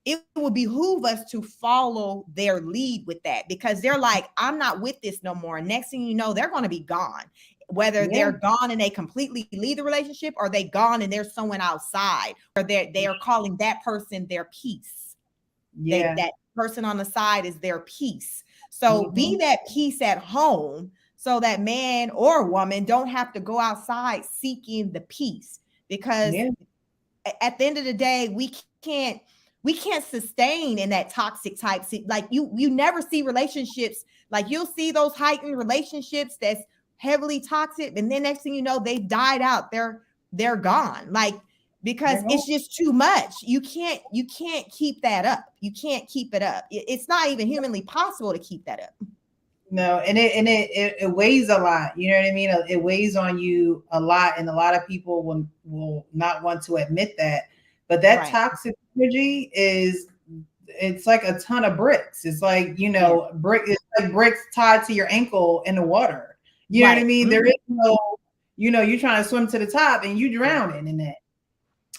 it would behoove us to follow their lead with that because they're like, I'm not with this no more. And next thing you know, they're going to be gone. Whether Yeah. they're gone and they completely leave the relationship or they gone and there's someone outside or they are calling that person their peace. Yeah. That person on the side is their peace. So be that peace at home so that man or woman don't have to go outside seeking the peace because Yeah. at the end of the day, we can't sustain in that toxic type. Like you never see relationships like you'll see those heightened relationships that's heavily toxic, and then next thing you know, they've died out. They're gone. Like because it's just too much. You can't keep that up. You can't keep it up. It's not even humanly possible to keep that up. No, and it weighs a lot. You know what I mean? It weighs on you a lot, and a lot of people will not want to admit that. But that Right. toxic energy it's like a ton of bricks. It's like, you know, it's like bricks tied to your ankle in the water. You know what I Right. mean? There is no, you know, you're trying to swim to the top and you drowning in that.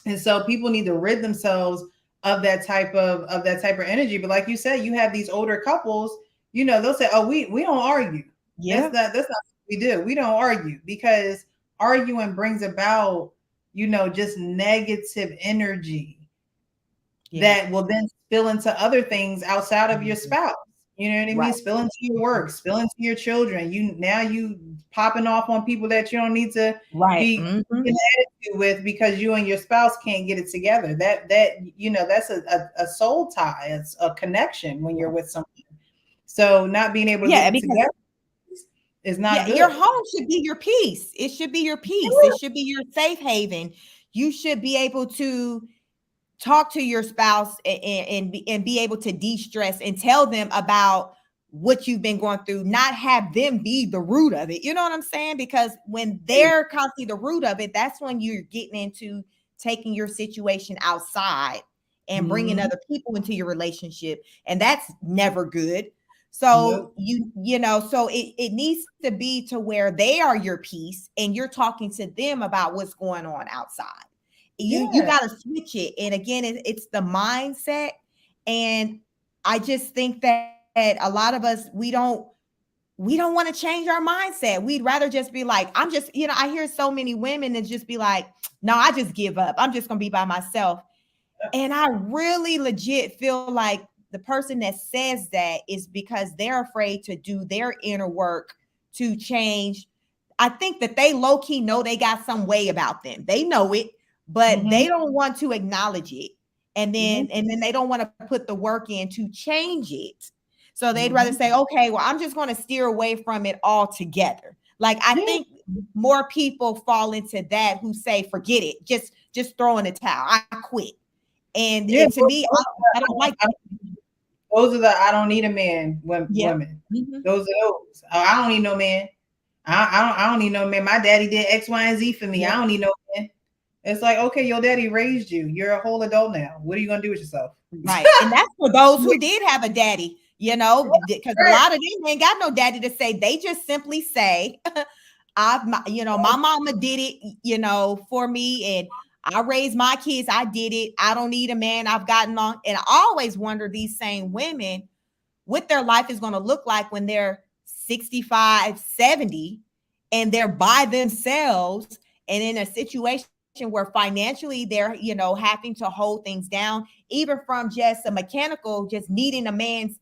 And so people need to rid themselves of that type of energy. But like you said, you have these older couples, you know, they'll say, oh, we don't argue. Yeah. That's not what we do. We don't argue because arguing brings about, you know, just negative energy that will then spill into other things outside of your spouse. You know what I mean? Right. Spill into your work, spill into your children. You popping off on people that you don't need to be in an attitude with because you and your spouse can't get it together. That you know, that's a soul tie. It's a connection when you're with someone. So not being able to get it together is not good. Your home should be your peace. It should be your peace. It should be your safe haven. You should be able to talk to your spouse and be able to de-stress and tell them about what you've been going through, not have them be the root of it. You know what I'm saying? Because when they're constantly the root of it, that's when you're getting into taking your situation outside and bringing other people into your relationship. And that's never good. So you know, so it needs to be to where they are your peace and you're talking to them about what's going on outside. You got to switch it. And again, it's the mindset. And I just think that a lot of us, we don't we don't want to change our mindset. We'd rather just be like, I'm just, I hear so many women that just be like, no, I just give up. I'm just going to be by myself. And I really legit feel like the person that says that is because they're afraid to do their inner work to change. I think that they low key know they got some way about them. They know it, but they don't want to acknowledge it. And then they don't want to put the work in to change it. So they'd rather say, okay, well, I'm just going to steer away from it altogether. Like, I think more people fall into that who say, forget it, just throw in the towel. I quit. And to me, I don't like that. Those are the I don't need a man women. Those are those. I don't need no man. I don't need no man. My daddy did X, Y, and Z for me. I don't need no man. It's like, okay, your daddy raised you. You're a whole adult now. What are you gonna do with yourself? Right. And that's for those who did have a daddy, because a lot of them ain't got no daddy to say. They just simply say, my mama did it, for me, and I raised my kids. I did it. I don't need a man. I've gotten on. And I always wonder these same women, what their life is going to look like when they're 65, 70, and they're by themselves and in a situation where financially they're, having to hold things down, even from just a mechanical, just needing a man's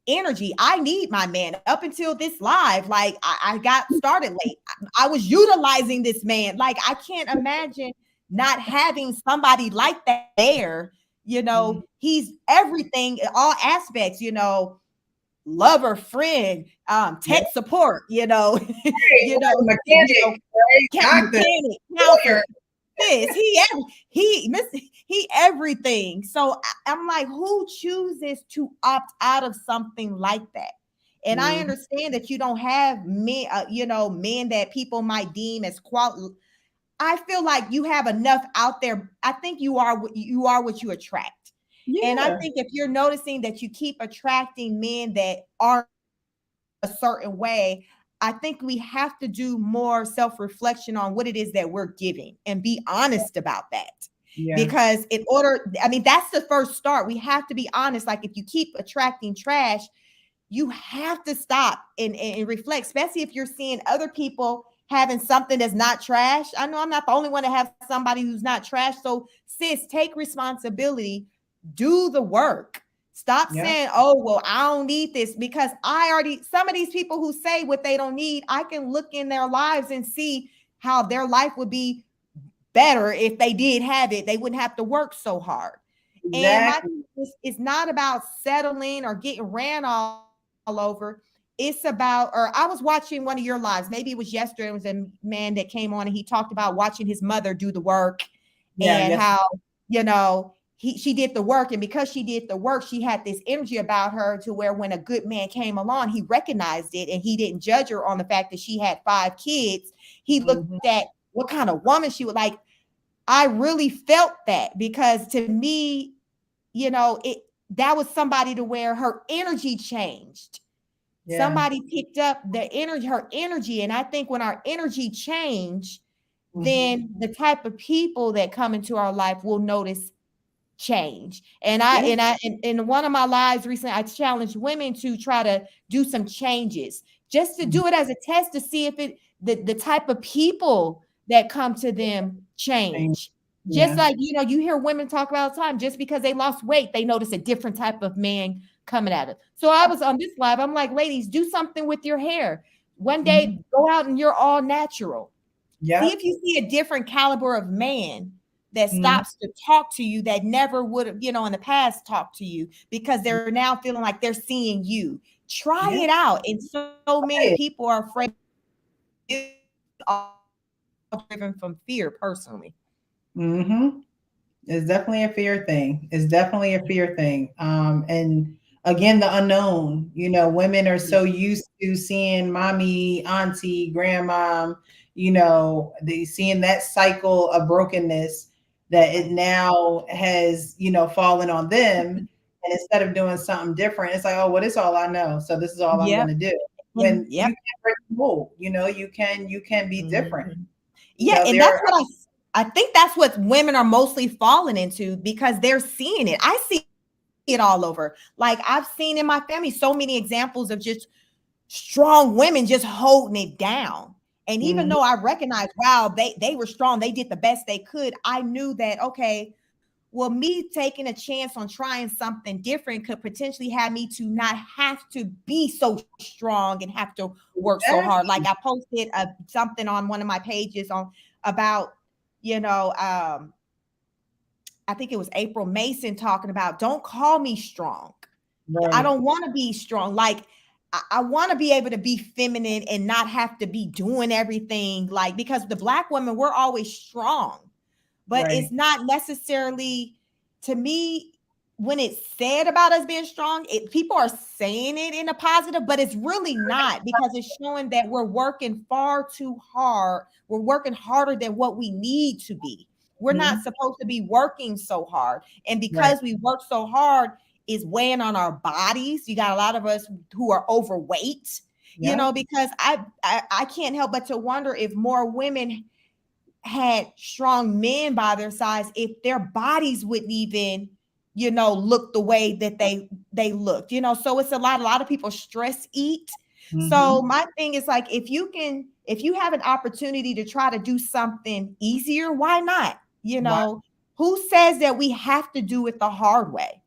energy. I need my man. Up until this live, like I got started late. I was utilizing this man. Like, I can't imagine not having somebody like that there. He's everything, all aspects, lover, friend, tech support, mechanic, counselor. He everything. So I'm like, who chooses to opt out of something like that? And I understand that you don't have men, men that people might deem as quality. I feel like you have enough out there. I think you are what you attract. Yeah. And I think if you're noticing that you keep attracting men that are a certain way, I think we have to do more self-reflection on what it is that we're giving and be honest about that. Yeah. Because that's the first start. We have to be honest. Like, if you keep attracting trash, you have to stop and reflect, especially if you're seeing other people having something that's not trash. I know I'm not the only one to have somebody who's not trash. So sis, take responsibility, do the work. Stop saying, oh, well, I don't need this, because some of these people who say what they don't need, I can look in their lives and see how their life would be better if they did have it. They wouldn't have to work so hard. Exactly. And it's not about settling or getting ran all over. It's about, or I was watching one of your lives, maybe it was yesterday, it was a man that came on and he talked about watching his mother do the work how, she did the work. And because she did the work, she had this energy about her to where when a good man came along, he recognized it and he didn't judge her on the fact that she had 5 kids. He looked at what kind of woman she was like. I really felt that, because to me, that was somebody to where her energy changed. Yeah. Somebody picked up her energy. And I think when our energy change, then the type of people that come into our life will notice change. And in one of my lives recently, I challenged women to try to do some changes, just to do it as a test to see if the type of people that come to them change. Just like, you hear women talk about all the time, just because they lost weight, they notice a different type of man coming at it. So I was on this live. I'm like, ladies, do something with your hair. One day, go out and you're all natural. Yeah. See if you see a different caliber of man that stops to talk to you that never would have, in the past talked to you, because they're now feeling like they're seeing you. Try it out. And so many people are afraid, driven from fear personally. It's definitely a fear thing. And again, the unknown, women are so used to seeing mommy, auntie, grandma, they seeing that cycle of brokenness that it now has, fallen on them. And instead of doing something different, it's like, oh, well, this is all I know. So this is all I'm going to do. When you can break the mold, you can be different. Yeah. And that's what I think that's what women are mostly falling into, because they're seeing it. I see it all over. Like, I've seen in my family so many examples of just strong women just holding it down. And even Mhm. though I recognized, wow, they were strong, they did the best they could, I knew that, okay, well, me taking a chance on trying something different could potentially have me to not have to be so strong and have to work so hard. Like I posted something on one of my pages on about, you know, I think it was April Mason talking about, don't call me strong. I don't want to be strong. Like I want to be able to be feminine and not have to be doing everything. Like, because the Black women, we're always strong, but Right. it's not necessarily, to me, when it's said about us being strong, people are saying it in a positive, but it's really not, because it's showing that we're working far too hard. We're working harder than what we need to be. We're not supposed to be working so hard. And because we work so hard, is weighing on our bodies. You got a lot of us who are overweight, you know, because I can't help but to wonder if more women had strong men by their sides, if their bodies wouldn't even, you know, look the way that they looked, you know. So it's a lot of people stress eat. So my thing is, like, if you have an opportunity to try to do something easier, why not? You know, who says that we have to do it the hard way?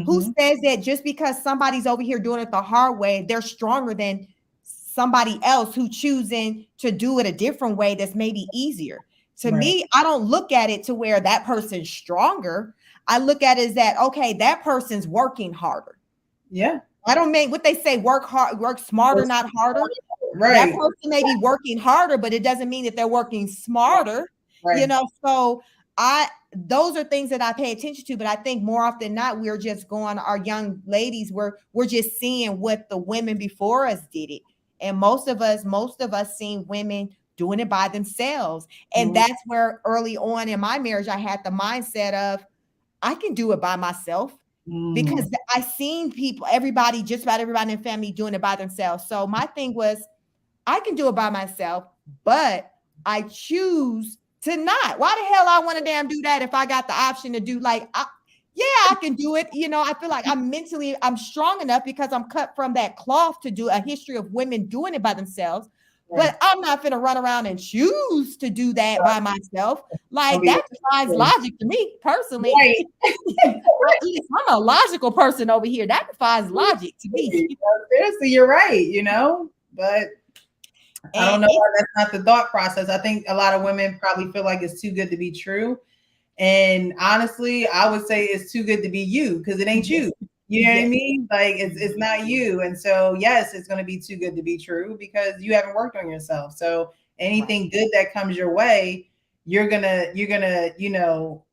Who says that just because somebody's over here doing it the hard way, they're stronger than somebody else who choosing to do it a different way that's maybe easier? To me, I don't look at it to where that person's stronger. I look at it as that, okay, that person's working harder. Yeah. I don't mean what they say, work hard, work smarter, not harder. Right. That person may be working harder, but it doesn't mean that they're working smarter. Right. You know, so those are things that I pay attention to, but I think more often than not, we're just going, our young ladies, we're just seeing what the women before us did it. And most of us seen women doing it by themselves. And that's where early on in my marriage, I had the mindset of, I can do it by myself, because I seen people, just about everybody in the family doing it by themselves. So my thing was, I can do it by myself, but I choose to not. Why the hell I want to damn do that if I got the option to do, like, I can do it. You know, I feel like I'm strong enough because I'm cut from that cloth to do a history of women doing it by themselves. But I'm not going to run around and choose to do that by myself. Like, that defies logic to me personally. I'm a logical person over here. That defies logic to me. Seriously, you're right, you know, but I don't know why that's not the thought process. I think a lot of women probably feel like it's too good to be true. And honestly, I would say it's too good to be you, because it ain't you. You know what I mean? Like, it's not you. And so, yes, it's going to be too good to be true because you haven't worked on yourself. So anything good that comes your way, you're gonna, you know,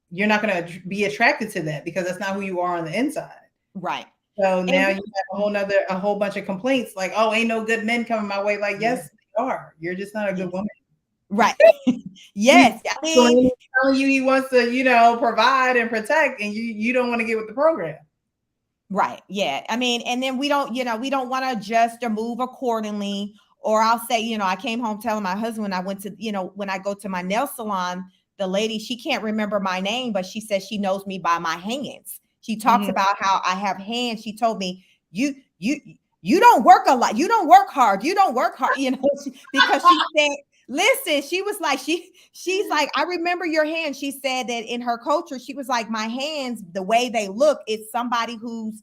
you're not going to be attracted to that because that's not who you are on the inside. Right. So now you have a whole bunch of complaints like, oh, ain't no good men coming my way. Like, yes, they are. You're just not a good woman. Right. Yes. I mean, he's telling you he wants to, you know, provide and protect, and you don't want to get with the program. Right. Yeah. I mean, and then we don't want to adjust or move accordingly. Or I'll say, you know, I came home telling my husband when I went to, you know, when I go to my nail salon, the lady, she can't remember my name, but she says she knows me by my hands. She talks about how I have hands. She told me, you don't work a lot. You don't work hard. You don't work hard, you know, because she said, listen, she was like, she's like, I remember your hands. She said that in her culture, she was like, my hands, the way they look, it's somebody who's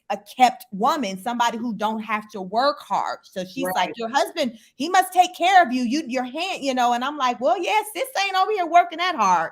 a kept woman, somebody who don't have to work hard. So she's like, your husband, he must take care of you, your hand, you know. And I'm like, well, yes, this ain't over here working that hard.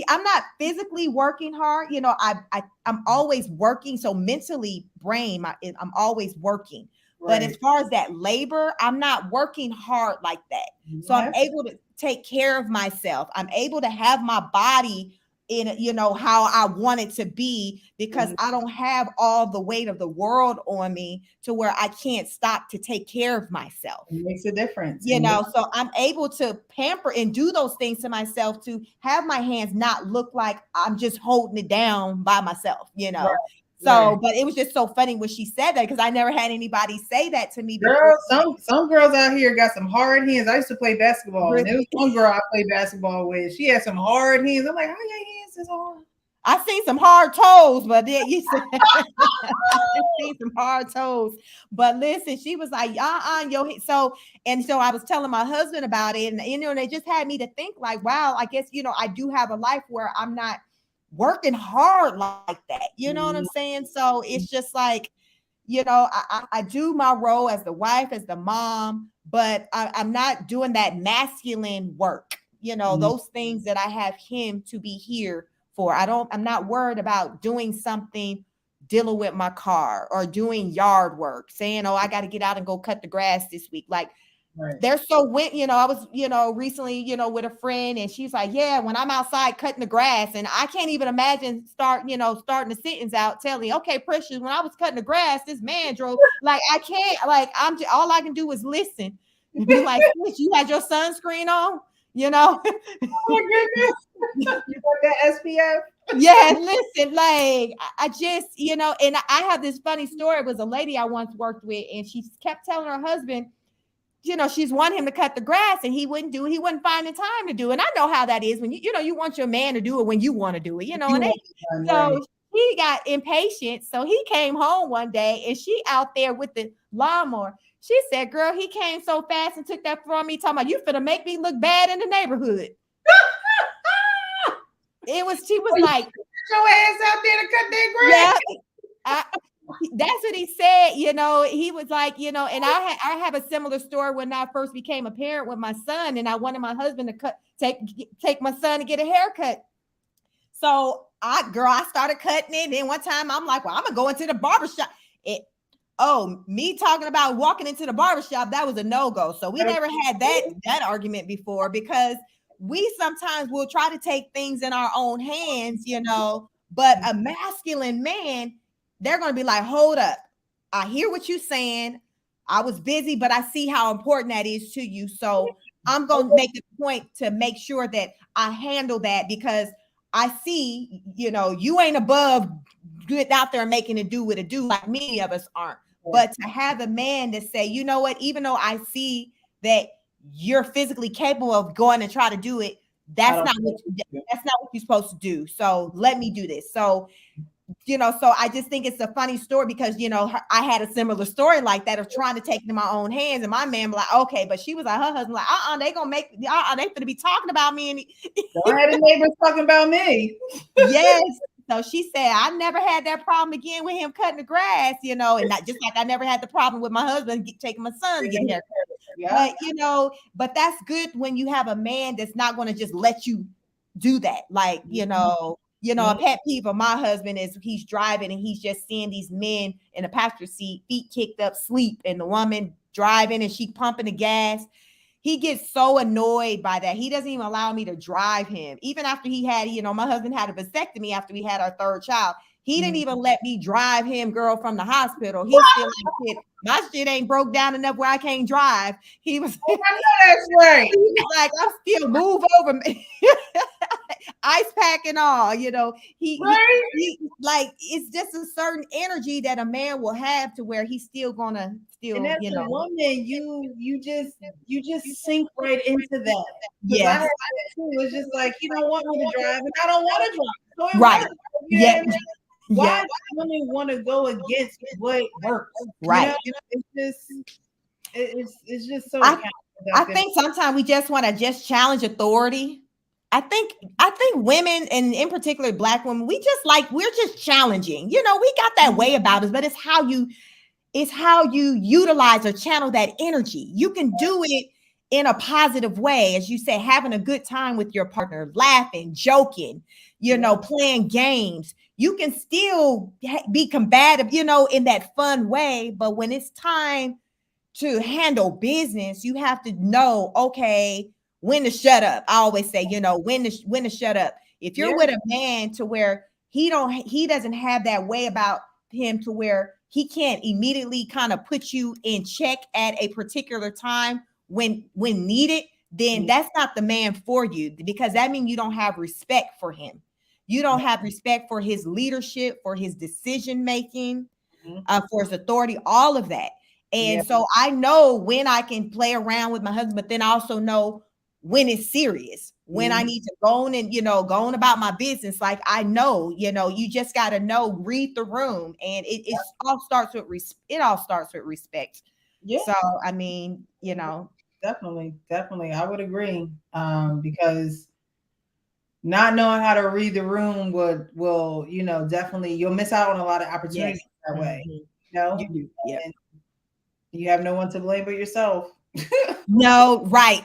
I'm not physically working hard. You know, I'm always working. So mentally, I'm always working. But as far as that labor, I'm not working hard like that. So I'm able to take care of myself. I'm able to have my body in, you know, how I want it to be, because I don't have all the weight of the world on me to where I can't stop to take care of myself. It makes a difference. You know, so I'm able to pamper and do those things to myself to have my hands not look like I'm just holding it down by myself, you know. So, but it was just so funny when she said that, because I never had anybody say that to me before. Girl, some girls out here got some hard hands. I used to play basketball. And there was one girl I played basketball with. She had some hard hands. I'm like, how your hands is hard? I seen some hard toes, but then you said I seen some hard toes. But listen, she was like, so I was telling my husband about it, and and they just had me to think like, wow, I guess I do have a life where I'm not working hard like that. You know what I'm saying? So it's just like, I do my role as the wife, as the mom, but I'm not doing that masculine work, those things that I have him to be here for. I'm not worried about doing something, dealing with my car or doing yard work, saying, oh, I got to get out and go cut the grass this week. Like, they're so I was, recently, with a friend, and she's like, yeah, when I'm outside cutting the grass, and I can't even imagine starting the sentence out telling, okay, Precious, when I was cutting the grass, this man drove. Like, I can't, like, all I can do is listen. Be like, you had your sunscreen on, Oh my goodness. You got that SPF? Yeah, listen, like, I just, and I have this funny story. It was a lady I once worked with, and she kept telling her husband, she's wanting him to cut the grass, and he wouldn't do it. He wouldn't find the time to do it. And I know how that is when you want your man to do it when you want to do it, so he got impatient. So he came home one day, and she out there with the lawnmower. She said, girl, he came so fast and took that from me, talking about, you finna make me look bad in the neighborhood. She was like, your ass out there to cut that grass. Yeah, that's what he said. He was like, and I have a similar story when I first became a parent with my son, and I wanted my husband to take my son to get a haircut. So I started cutting it. And then one time I'm like, well, I'm gonna go into the barbershop. Me talking about walking into the barbershop, that was a no-go. So we never had that argument before, because we sometimes will try to take things in our own hands, but a masculine man, they're going to be like, hold up. I hear what you're saying. I was busy, but I see how important that is to you. So I'm going to make a point to make sure that I handle that, because I see, you ain't above good out there making it do what it do, like many of us aren't. But to have a man to say, you know what, even though I see that you're physically capable of going and try to do it, that's not what you're supposed to do. So let me do this. So, so I just think it's a funny story, because, I had a similar story like that of trying to take it in my own hands. And my man was like, okay, but she was like, her husband like, they gonna make, they gonna be talking about me. And don't have the neighbors talking about me. Yes. So she said, I never had that problem again with him cutting the grass, and not just like I never had the problem with my husband taking my son to get a haircut. Yeah. But, but that's good when you have a man that's not going to just let you do that. Like, a pet peeve of my husband is he's driving and he's just seeing these men in a passenger seat, feet kicked up, sleep, and the woman driving and she pumping the gas. He gets so annoyed by that. He doesn't even allow me to drive him. Even after he had, my husband had a vasectomy after we had our third child. He didn't even let me drive him, girl, from the hospital. He's still like, my shit ain't broke down enough where I can't drive. He was, I know that's right. He was like, I'm still move over, ice pack and all, he like, it's just a certain energy that a man will have to where he's still gonna and as a woman, you just sink right into that. Yeah, it's just like, he don't want me to drive, and I don't want to drive. So right? Yeah. Why do women want to go against what works? Right. It's just so. I think sometimes we just want to just challenge authority. I think women, and in particular Black women, we're just challenging. We got that way about us, but it's how you utilize or channel that energy. You can do it in a positive way, as you say, having a good time with your partner, laughing, joking, playing games. You can still be combative, in that fun way. But when it's time to handle business, you have to know, okay, when to shut up. I always say, when to shut up. If you're with a man to where he doesn't have that way about him to where he can't immediately kind of put you in check at a particular time when needed, then that's not the man for you, because that means you don't have respect for him. You don't have respect for his leadership, for his decision making, for his authority, all of that. And so I know when I can play around with my husband, but then I also know when it's serious, when I need to go on and, go on about my business. Like, I know, you just got to read the room, and it all starts with respect. Yeah. So, I mean, Definitely. I would agree. Because not knowing how to read the room will, definitely, you'll miss out on a lot of opportunities that way. You do. Yeah. And you have no one to blame but yourself. No, right.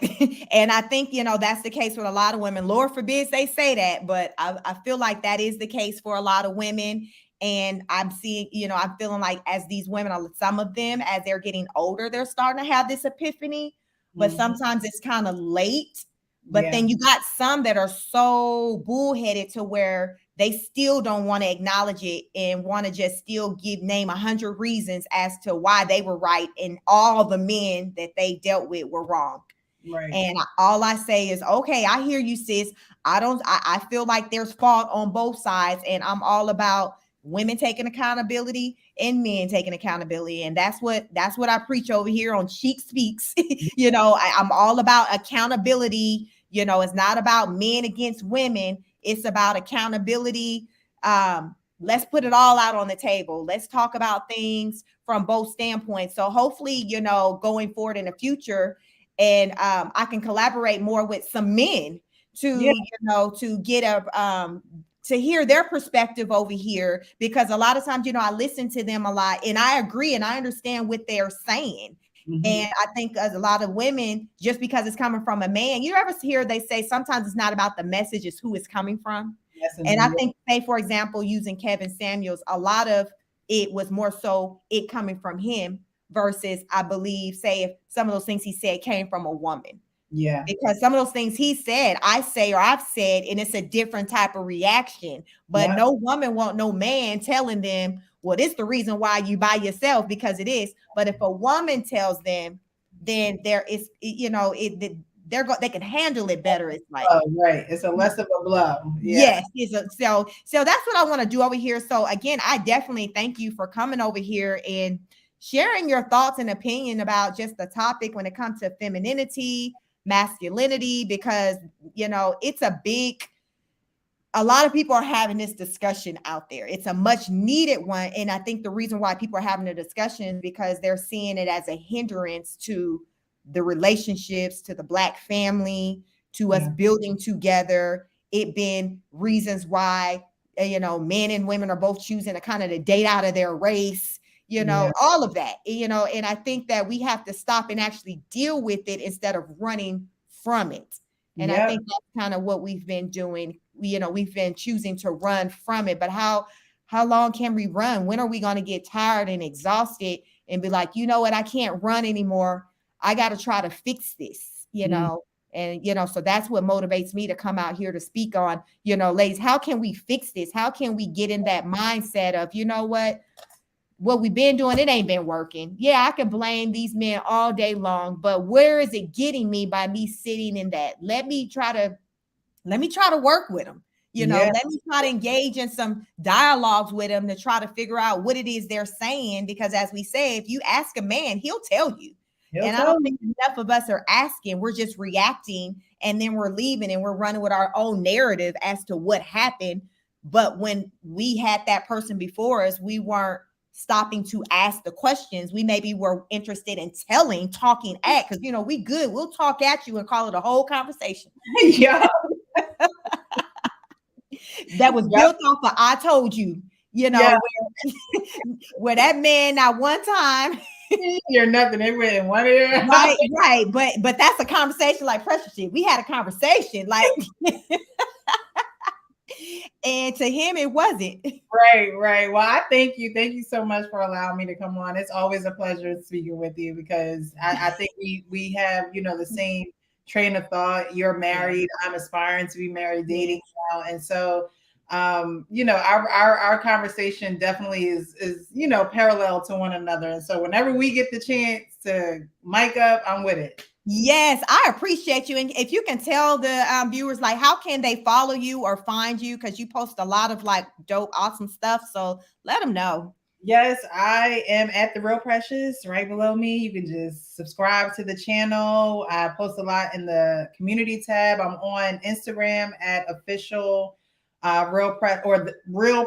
And I think, that's the case with a lot of women. Lord forbids they say that, but I feel like that is the case for a lot of women. And I'm seeing, I'm feeling like as these women, some of them, as they're getting older, they're starting to have this epiphany, but sometimes it's kind of late. But then you got some that are so bullheaded to where they still don't want to acknowledge it and want to just still name 100 reasons as to why they were right and all the men that they dealt with were wrong. Right. And all I say is, okay, I hear you, sis. I feel like there's fault on both sides, and I'm all about women taking accountability and men taking accountability. And that's what I preach over here on Chic Speaks. I'm all about accountability. It's not about men against women. It's about accountability. Let's put it all out on the table. Let's talk about things from both standpoints. So hopefully, going forward in the future, and I can collaborate more with some men to, to get to hear their perspective over here, because a lot of times, I listen to them a lot and I agree and I understand what they're saying. And I think as a lot of women, just because it's coming from a man, you ever hear they say sometimes it's not about the message, it's who it's coming from. Yes, and I think, say, for example, using Kevin Samuels, a lot of it was more so it coming from him versus, I believe, say, if some of those things he said came from a woman. Yeah. Because some of those things he said, I say, or I've said, and it's a different type of reaction. But no woman want no man telling them, well, this is the reason why you by yourself, because it is. But if a woman tells them, then there is, they can handle it better. It's like, right. It's a less of a blow. Yes. So that's what I want to do over here. So again, I definitely thank you for coming over here and sharing your thoughts and opinion about just the topic when it comes to femininity, masculinity, because, it's a lot of people are having this discussion out there. It's a much needed one. And I think the reason why people are having the discussion is because they're seeing it as a hindrance to the relationships, to the Black family, to us building together. It being reasons why, men and women are both choosing to kind of to date out of their race, all of that, and I think that we have to stop and actually deal with it instead of running from it. And I think that's kind of what we've been doing. We've been choosing to run from it, but how long can we run? When are we going to get tired and exhausted and be like, you know what, I can't run anymore. I got to try to fix this, and, so that's what motivates me to come out here to speak on, ladies, how can we fix this? How can we get in that mindset of, what we've been doing, it ain't been working. Yeah, I can blame these men all day long, but where is it getting me by me sitting in that? Let me try to work with them. Let me try to engage in some dialogues with them to try to figure out what it is they're saying. Because as we say, if you ask a man, he'll tell you. I don't think enough of us are asking. We're just reacting, and then we're leaving and we're running with our own narrative as to what happened. But when we had that person before us, we weren't stopping to ask the questions. We maybe were interested in talking at, because, we good. We'll talk at you and call it a whole conversation. Yeah. That was built off of I told you, where that man not one time. You're nothing. They went in one ear. Right. But that's a conversation like Precious shit. We had a conversation like, and to him it wasn't. Right. Well, I thank you. Thank you so much for allowing me to come on. It's always a pleasure speaking with you, because I think we have, the same train of thought. You're married. I'm aspiring to be married, dating now. And so, our conversation definitely is, parallel to one another. And so whenever we get the chance to mic up, I'm with it. Yes, I appreciate you. And if you can tell the viewers, like, how can they follow you or find you? Because you post a lot of like dope, awesome stuff. So let them know. Yes, I am at The Real Precious right below me. You can just subscribe to the channel. I post a lot in the community tab. I'm on Instagram at official Real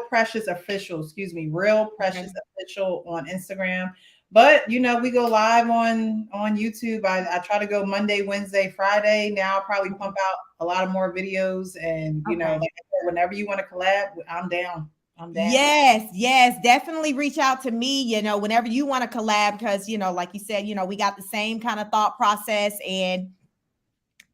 Precious Official, excuse me, Real Precious Official on Instagram. But we go live on YouTube. I try to go Monday, Wednesday, Friday. Now I'll probably pump out a lot of more videos, and like I said, whenever you want to collab, I'm down. I'm down. Yes, definitely reach out to me, whenever you want to collab, because, like you said, we got the same kind of thought process, and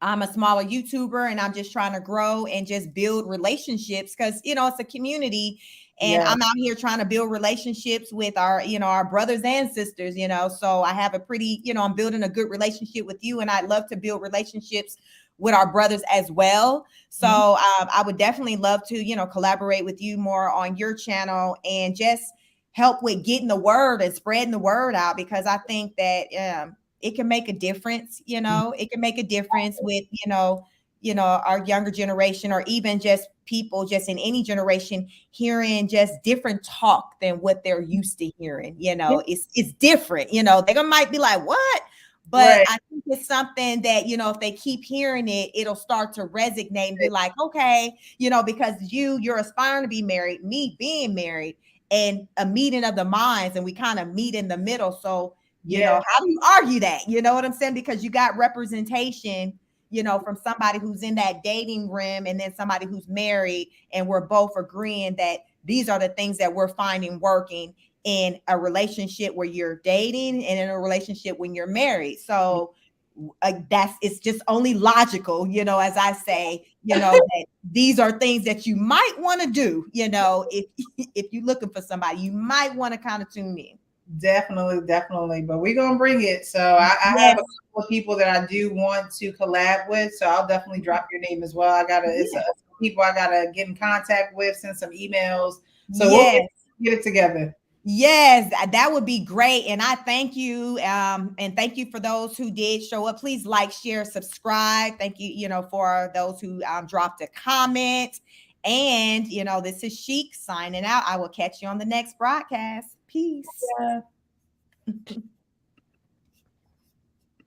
I'm a smaller YouTuber and I'm just trying to grow and just build relationships because, it's a community, and I'm out here trying to build relationships with our brothers and sisters, so I have a pretty, I'm building a good relationship with you, and I'd love to build relationships with our brothers as well. So I would definitely love to, collaborate with you more on your channel and just help with getting the word and spreading the word out, because I think that it can make a difference. It can make a difference with, our younger generation, or even just people just in any generation hearing just different talk than what they're used to hearing. It's different. They might be like, what? But I think it's something that, if they keep hearing it, it'll start to resonate and be like, okay, because you're aspiring to be married, me being married, and a meeting of the minds, and we kind of meet in the middle. So, how do you argue that? You know what I'm saying? Because you got representation, from somebody who's in that dating rim, and then somebody who's married, and we're both agreeing that these are the things that we're finding working in a relationship where you're dating and in a relationship when you're married. So it's just only logical, as I say, that these are things that you might want to do, if you're looking for somebody, you might want to kind of tune in. Definitely. But we're gonna bring it. So I have a couple of people that I do want to collab with. So I'll definitely drop your name as well. It's people I gotta get in contact with, send some emails. So we'll get it together. Yes, that would be great. And I thank you. And thank you for those who did show up. Please like, share, subscribe. Thank you, for those who dropped a comment. And, this is Chic signing out. I will catch you on the next broadcast. Peace. Yeah.